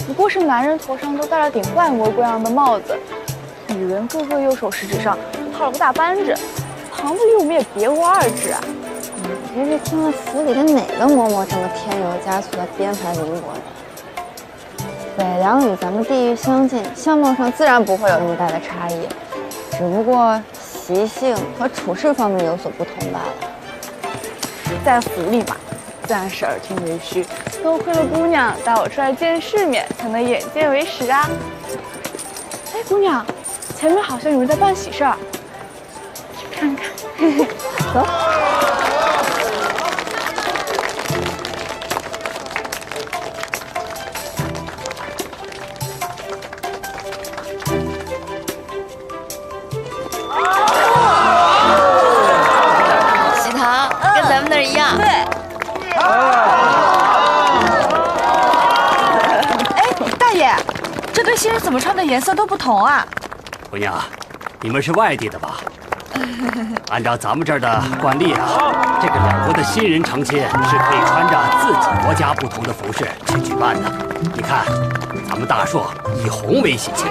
不过是男人头上都戴了顶怪模怪样的帽子，女人个个右手食指上都套了个大扳指，旁子离我们也别无二致啊。你这是听了府里的哪个嬷嬷这么添油加醋的编排凌薄的？北凉与咱们地域相近，相貌上自然不会有那么大的差异，只不过习性和处事方面有所不同罢了。在府里吧，自然是耳听为虚。多亏了姑娘带我出来见世面，才能眼见为实啊。哎，姑娘，前面好像有人在办喜事儿，去看看。走。喜糖跟咱们那儿一样。对。哎，大爷，这对新人怎么穿的颜色都不同啊？姑娘，你们是外地的吧？按照咱们这儿的惯例啊，这个两国的新人成亲是可以穿着自己国家不同的服饰去举办的。你看，咱们大硕以红为喜庆，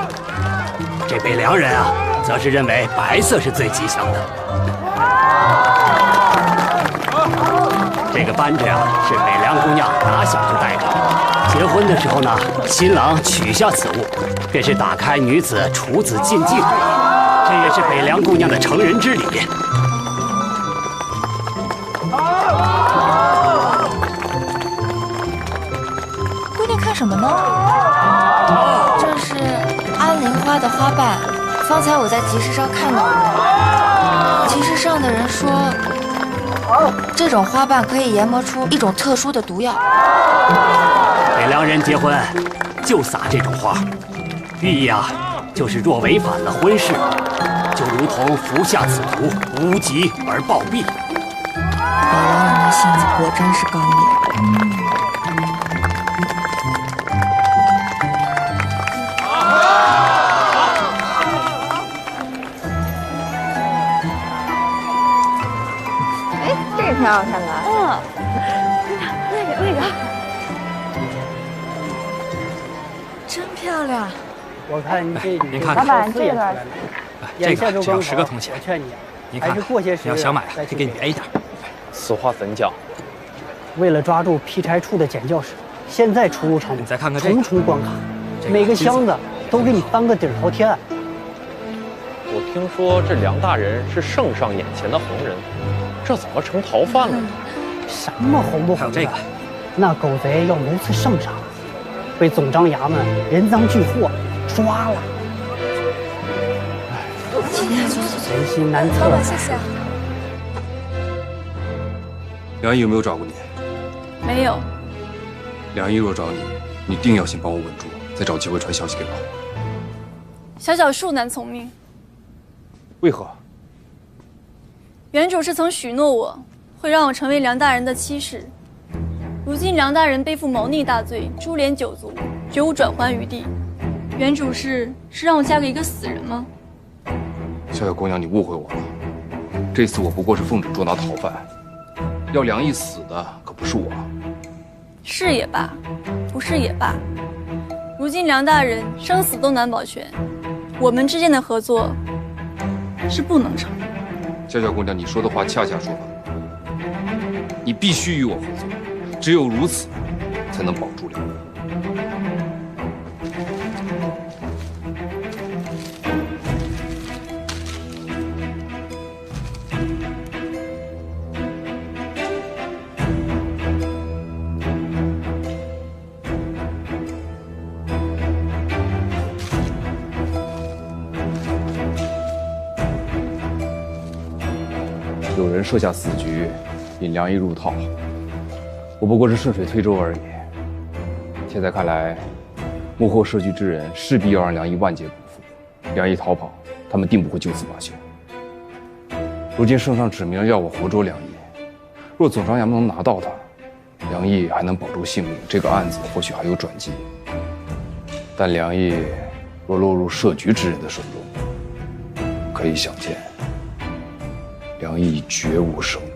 这北凉人啊，则是认为白色是最吉祥的。这个扳指啊，是北凉姑娘打小就带着。结婚的时候呢，新郎取下此物，便是打开女子处子禁忌之礼。这也是北凉姑娘的成人之礼。姑娘看什么呢？这是安陵花的花瓣，方才我在集市上看到的。集市上的人说，这种花瓣可以研磨出一种特殊的毒药。北凉人结婚就撒这种花，寓意啊，就是若违反了婚事，就如同服下此毒，无疾而暴毙。北凉人的性子果真是刚烈。哎，这个挺好看的。嗯，那个。真漂亮。我看你这，您看老板，这个多少钱？这个只要10个铜钱。我劝你，您看，你要想买，可以给你便宜点。此话怎讲？为了抓住劈柴处的简教使，现在出入城门，再看看这个重重关卡，每个箱子都给你翻个底儿朝天。我听说这梁大人是圣上眼前的红人，这怎么成逃犯了呢？什么红不红的？那狗贼要谋刺圣上，被总章衙门人赃俱获抓了。人心难测。老板，谢谢。梁毅有没有找过你？没有。梁毅若找你，你定要先帮我稳住，再找机会传消息给我。小小恕难从命。为何？原主是曾许诺我，会让我成为梁大人的妻室。如今梁大人背负谋逆大罪，株连9族，绝无转圜余地。原主是让我嫁给一个死人吗？小小姑娘，你误会我了。这次我不过是奉旨捉拿逃犯，要梁毅死的可不是我。是也罢，不是也罢。如今梁大人生死都难保全，我们之间的合作是不能成的。小小姑娘，你说的话恰恰说反了。你必须与我合作，只有如此，才能保住梁毅。有人设下死局，引梁毅入套，我不过是顺水推舟而已。现在看来，幕后设局之人势必要让梁毅万劫不复。梁毅逃跑，他们定不会就此罢休。如今圣上指明要我活捉梁毅，若总章衙门能拿到他，梁毅还能保住性命，这个案子或许还有转机。但梁毅若落入设局之人的手中，可以想见，梁毅绝无生路。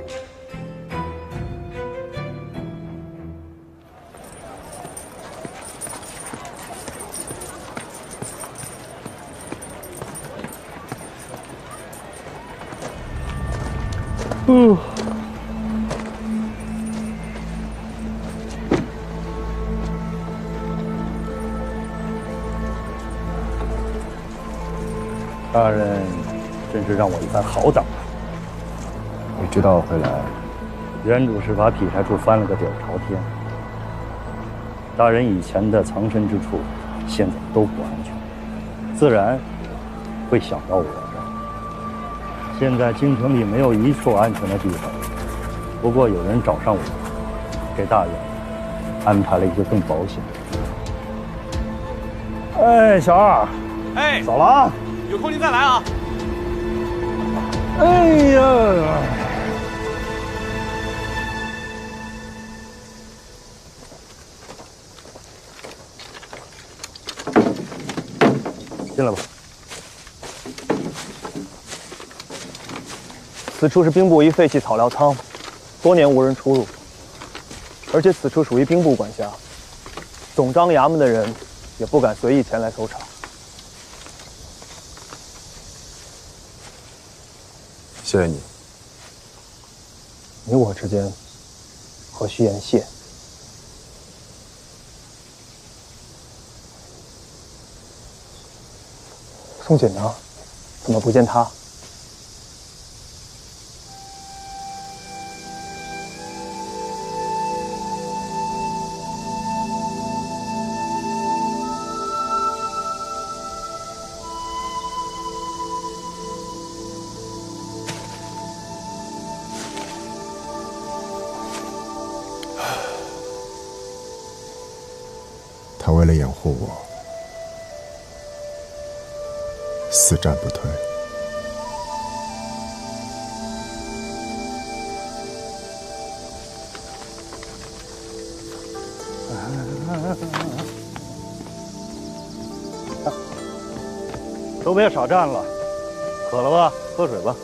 大人真是让我一番好等啊！你知道我会来，原主是把劈柴处翻了个底儿朝天。大人以前的藏身之处，现在都不安全，自然会想到我的。现在京城里没有一处安全的地方，不过有人找上我，给大人安排了一个更保险的。哎，小二，哎，走了啊！有空您再来啊！哎呀！进来吧。此处是兵部一废弃草料仓，多年无人出入，而且此处属于兵部管辖，总章衙门的人也不敢随意前来搜查。谢谢你。你我之间何须言谢？宋姐呢？怎么不见她？他为了掩护我，死战不退。都别傻站了，渴了吧？喝水吧。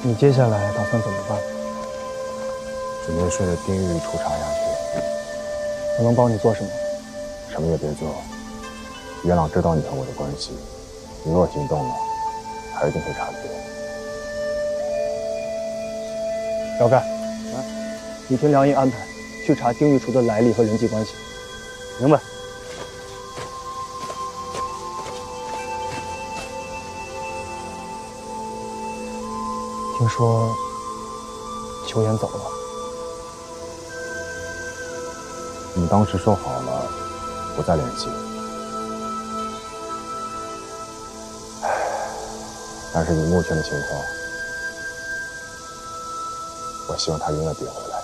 你接下来打算怎么办？准备顺着丁玉处查下去。我能帮你做什么？什么也别做。元朗知道你和我的关系，你若行动了，他一定会察觉。晁盖，你听梁毅安排，去查丁玉厨的来历和人际关系。明白。听说秋妍走了，我们当时说好了，不再联系。但是以目前的情况，我希望他永远别回来。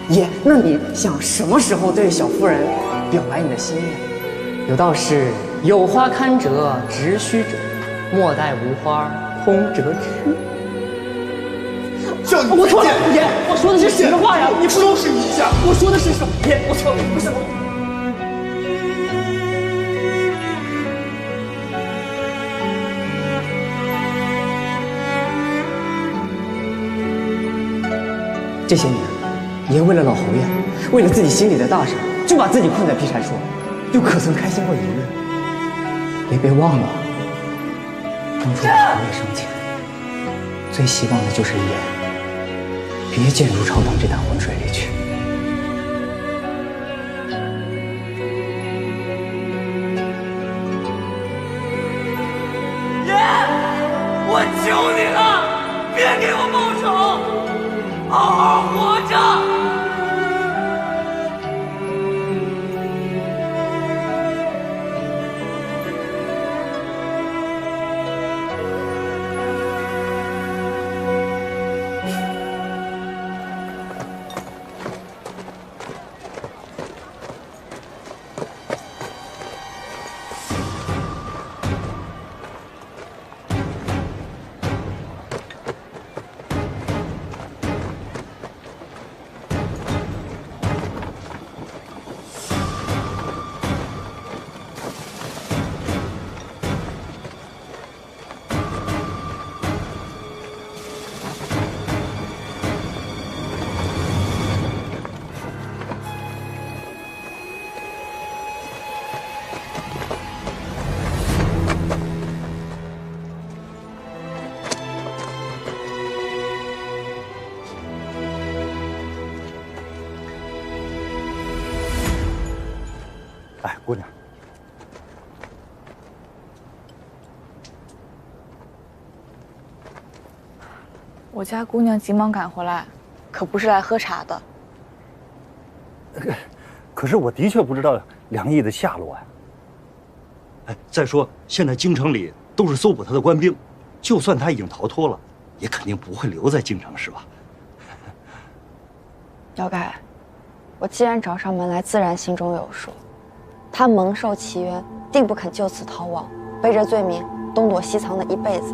爷，那你想什么时候对小夫人表白你的心意？有道是“有花堪折直须折，莫待无花空折枝”。我错了，爷，我说的是实话呀，你收拾一下。我说的是什么？爷，我错了，不是我。这些年，爷为了老侯爷，为了自己心里的大事，就把自己困在劈柴处，又可曾开心过一日？爷别忘了，当初老侯爷生前最希望的就是爷别进入朝堂这潭浑水里去。爷，我求你了，别给我报仇，好好活着。姑娘。我家姑娘急忙赶回来，可不是来喝茶的。可是我的确不知道梁毅的下落呀。哎，再说现在京城里都是搜捕他的官兵，就算他已经逃脱了，也肯定不会留在京城，是吧？姚盖，我既然找上门来，自然心中有数。他蒙受其冤，定不肯就此逃亡，背着罪名东躲西藏的一辈子。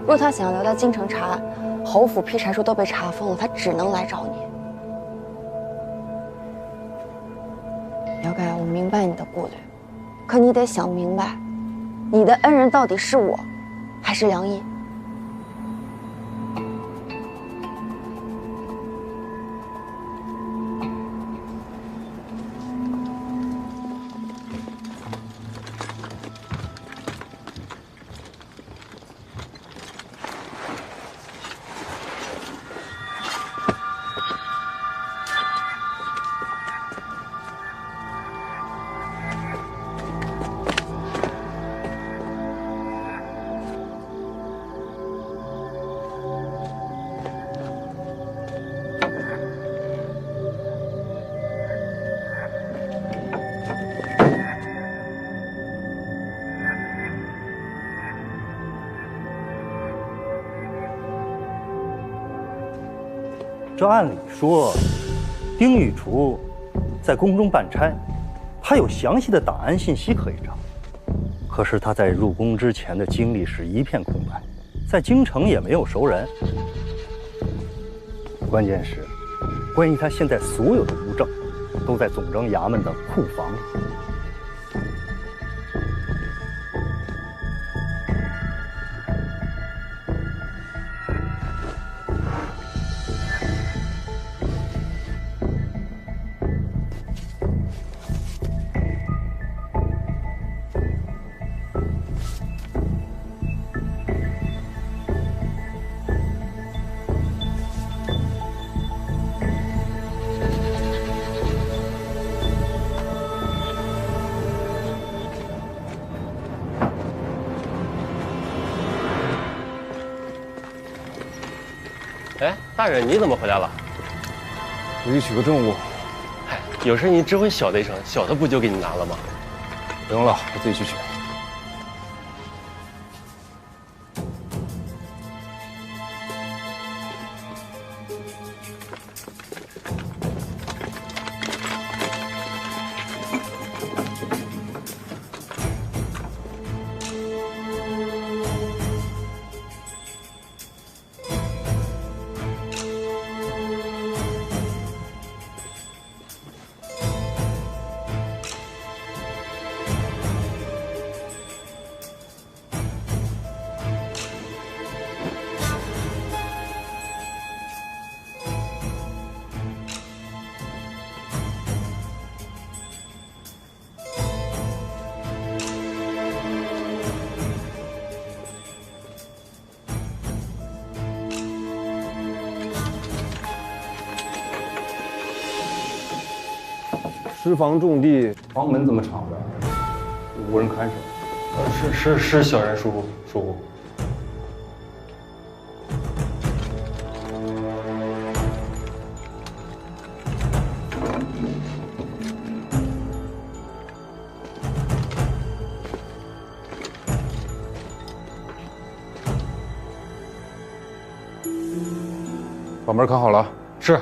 若他想要留在京城查案，侯府劈柴处都被查封了，他只能来找你。姚盖，我明白你的顾虑，可你得想明白，你的恩人到底是我，还是梁毅？这按理说，丁玉厨在宫中办差，他有详细的档案信息可以找。可是他在入宫之前的经历是一片空白，在京城也没有熟人。关键是，关于他现在所有的物证，都在总政衙门的库房里。哎，大人，你怎么回来了？我去取个证物。嗨，有事你指挥小的一声，小的不就给你拿了吗？不用了，我自己去取。尸房重地，房门怎么敞着？无人看守。是小人疏忽。把门看好了。是。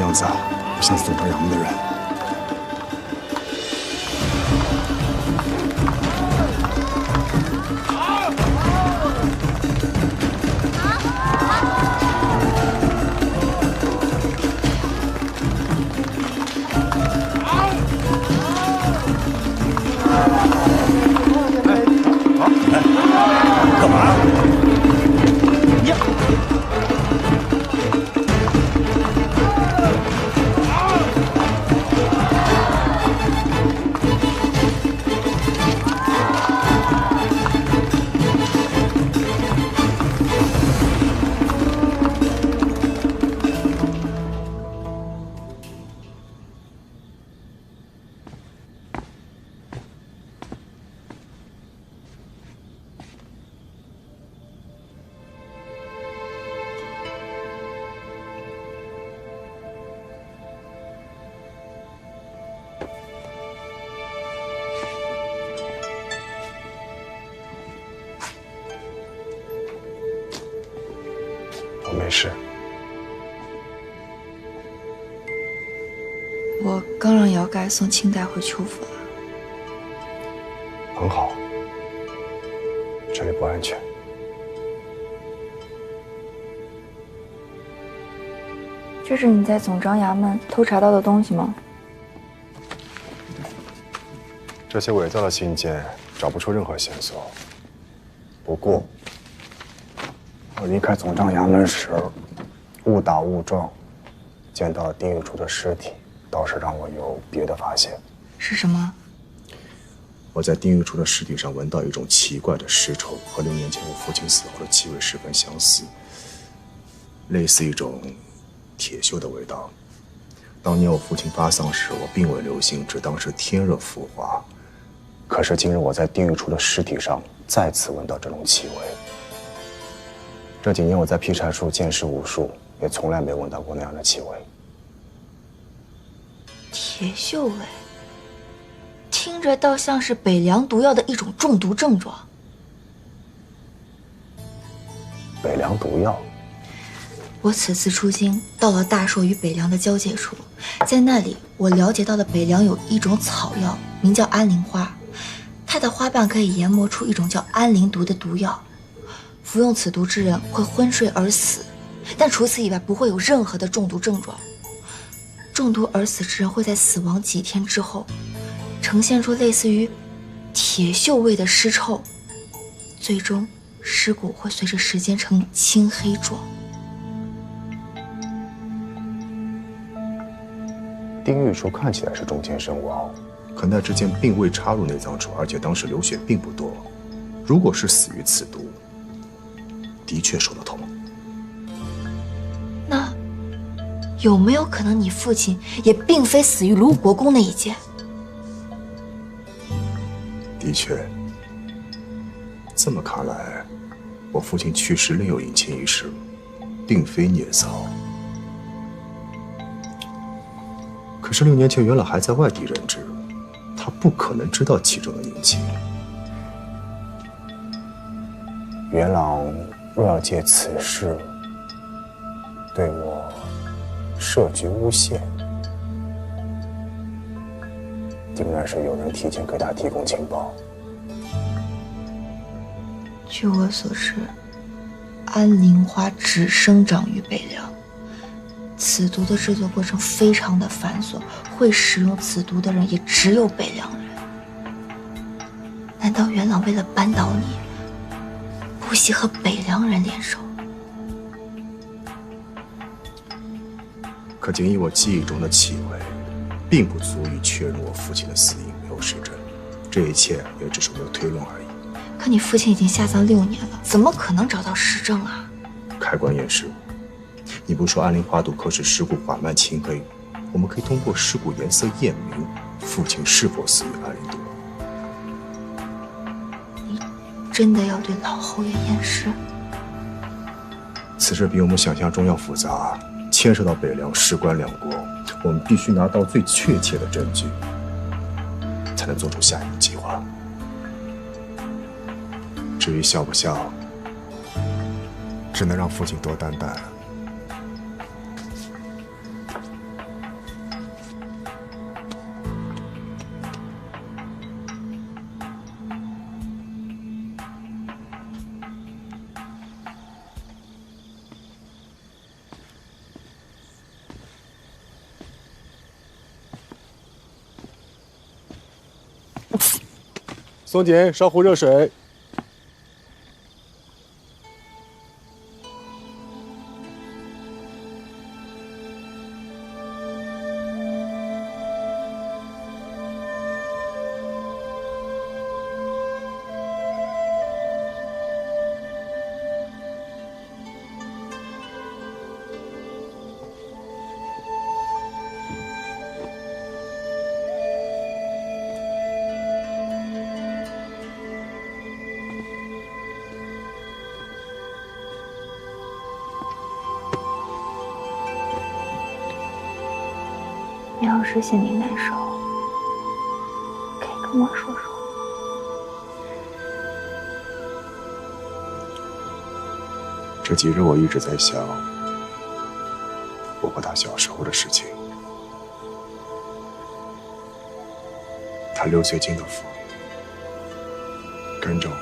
样子啊，不像总长衙门的人。干嘛？你。我没事。我刚让姚盖送清代回邱府了。很好，这里不安全。这是你在总章衙门偷查到的东西吗？这些伪造的信件找不出任何线索。不过，我离开总章衙门时，误打误撞见到了丁玉初的尸体，倒是让我有别的发现。是什么？我在丁玉初的尸体上闻到一种奇怪的尸臭，和6年前我父亲死后的气味十分相似，类似一种铁锈的味道。当年我父亲发丧时，我并未留心，只当是天热腐化。可是今日我在丁玉初的尸体上再次闻到这种气味。这几年我在劈柴处见识无数，也从来没闻到过那样的气味。铁锈味，听着倒像是北凉毒药的一种中毒症状。北凉毒药？我此次出京，到了大朔与北凉的交界处，在那里我了解到了北凉有一种草药，名叫安灵花，它的花瓣可以研磨出一种叫安灵毒的毒药，服用此毒之人会昏睡而死，但除此以外不会有任何的中毒症状。中毒而死之人会在死亡几天之后，呈现出类似于铁锈味的尸臭，最终尸骨会随着时间呈青黑状。丁玉初看起来是中箭身亡，可那支箭并未插入内脏处，而且当时流血并不多。如果是死于此毒，的确说得通。那有没有可能你父亲也并非死于卢国公那一箭？的确，这么看来，我父亲去世另有隐情一事，并非捏造。可是6年前元朗还在外地任职，他不可能知道其中的隐情。元朗若要借此事对我设局诬陷，定然是有人提前给他提供情报。据我所知，安灵花只生长于北凉，此毒的制作过程非常的繁琐，会使用此毒的人也只有北凉人。难道元朗为了扳倒你，不惜和北凉人联手？可仅以我记忆中的气味，并不足以确认我父亲的死因没有实证，这一切也只是我的推论而已。可你父亲已经下葬6年了，怎么可能找到实证啊？开棺验尸，你不是说安灵花毒可使尸骨缓慢青黑？我们可以通过尸骨颜色验明父亲是否死于安灵毒。你真的要对老侯爷验尸？此事比我们想象中要复杂，牵涉到北凉事关两国，我们必须拿到最确切的证据，才能做出下一步计划。至于笑不笑，只能让父亲多担待了。松姐，烧壶热水。你要是心里难受，可以跟我说说。这几日我一直在想我和他小时候的事情。他6岁进的府，跟着我，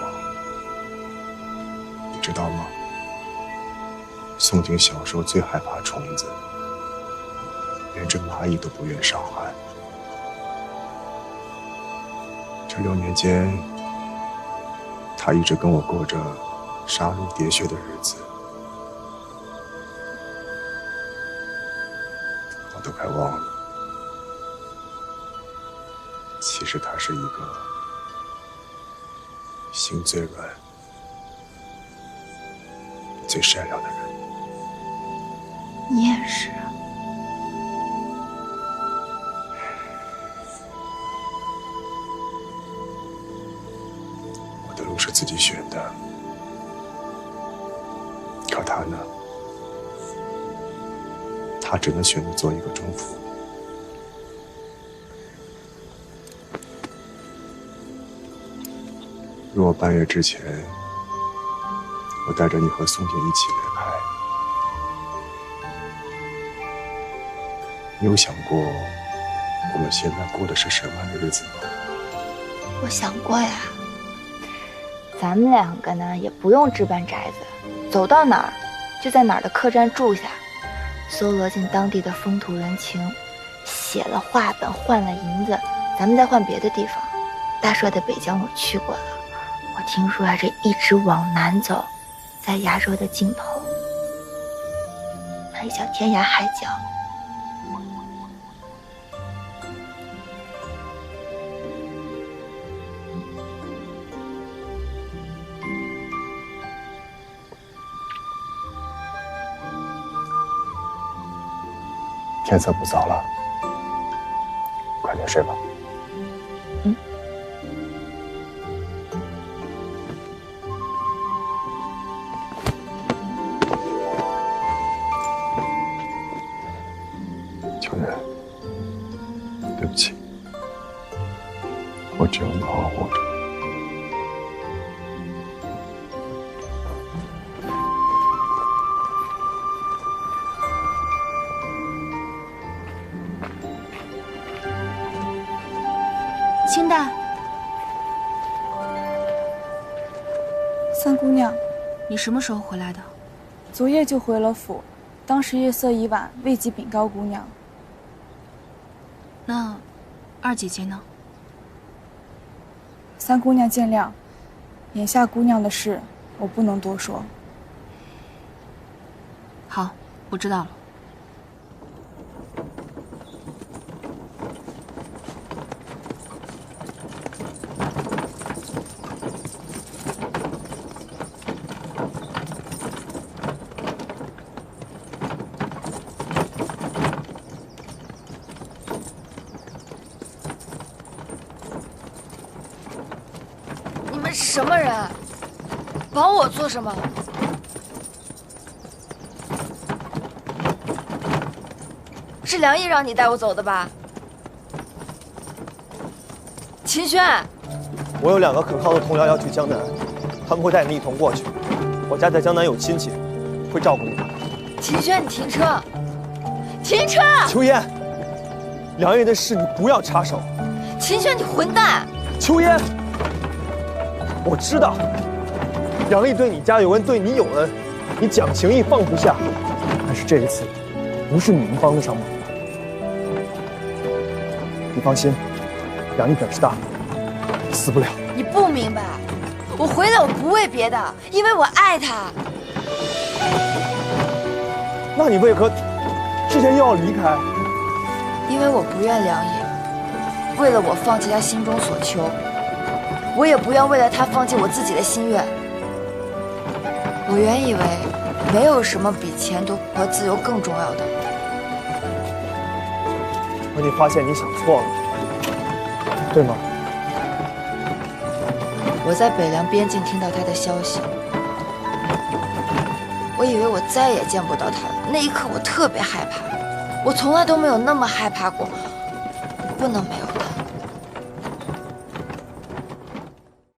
你知道吗？宋景小时候最害怕虫子。连只蚂蚁都不愿伤害。这6年间，他一直跟我过着杀戮喋血的日子，我都快忘了。其实他是一个心最软、最善良的人。你也是。是自己选的，可他呢？他只能选择做一个中府。若半月之前，我带着你和宋景一起离开，你有想过我们现在过的是什么样的日子吗？我想过呀。咱们2个呢，也不用置办宅子，走到哪儿就在哪儿的客栈住下，搜罗进当地的风土人情，写了话本换了银子，咱们再换别的地方。大帅的北疆我去过了，我听说这一直往南走，在亚洲的尽头，那里叫天涯海角。天色不早了，快点睡吧。秋月，对不起，我只有你好好活着。清淡，三姑娘，你什么时候回来的？昨夜就回了府，当时夜色已晚，未及禀告姑娘。那二姐姐呢？三姑娘见谅，眼下姑娘的事，我不能多说。好，我知道了。什么人？绑我做什么？是梁毅让你带我走的吧？秦轩，我有2个可靠的同僚要去江南，他们会带你一同过去。我家在江南有亲戚，会照顾你的。秦轩，你停车！停车！秋烟，梁毅的事你不要插手。秦轩，你混蛋！秋烟。我知道，梁毅对你家有恩，对你有恩，你讲情义放不下。但是这一次，不是你能帮得上忙的。你放心，梁毅本事大，死不了。你不明白，我回来我不为别的，因为我爱他。那你为何之前又要离开？因为我不愿梁野为了我放弃他心中所求，我也不愿为了他放弃我自己的心愿。我原以为没有什么比前途和自由更重要的，可你发现你想错了，对吗？我在北凉边境听到他的消息，我以为我再也见不到他了。那一刻我特别害怕，我从来都没有那么害怕过。我不能没有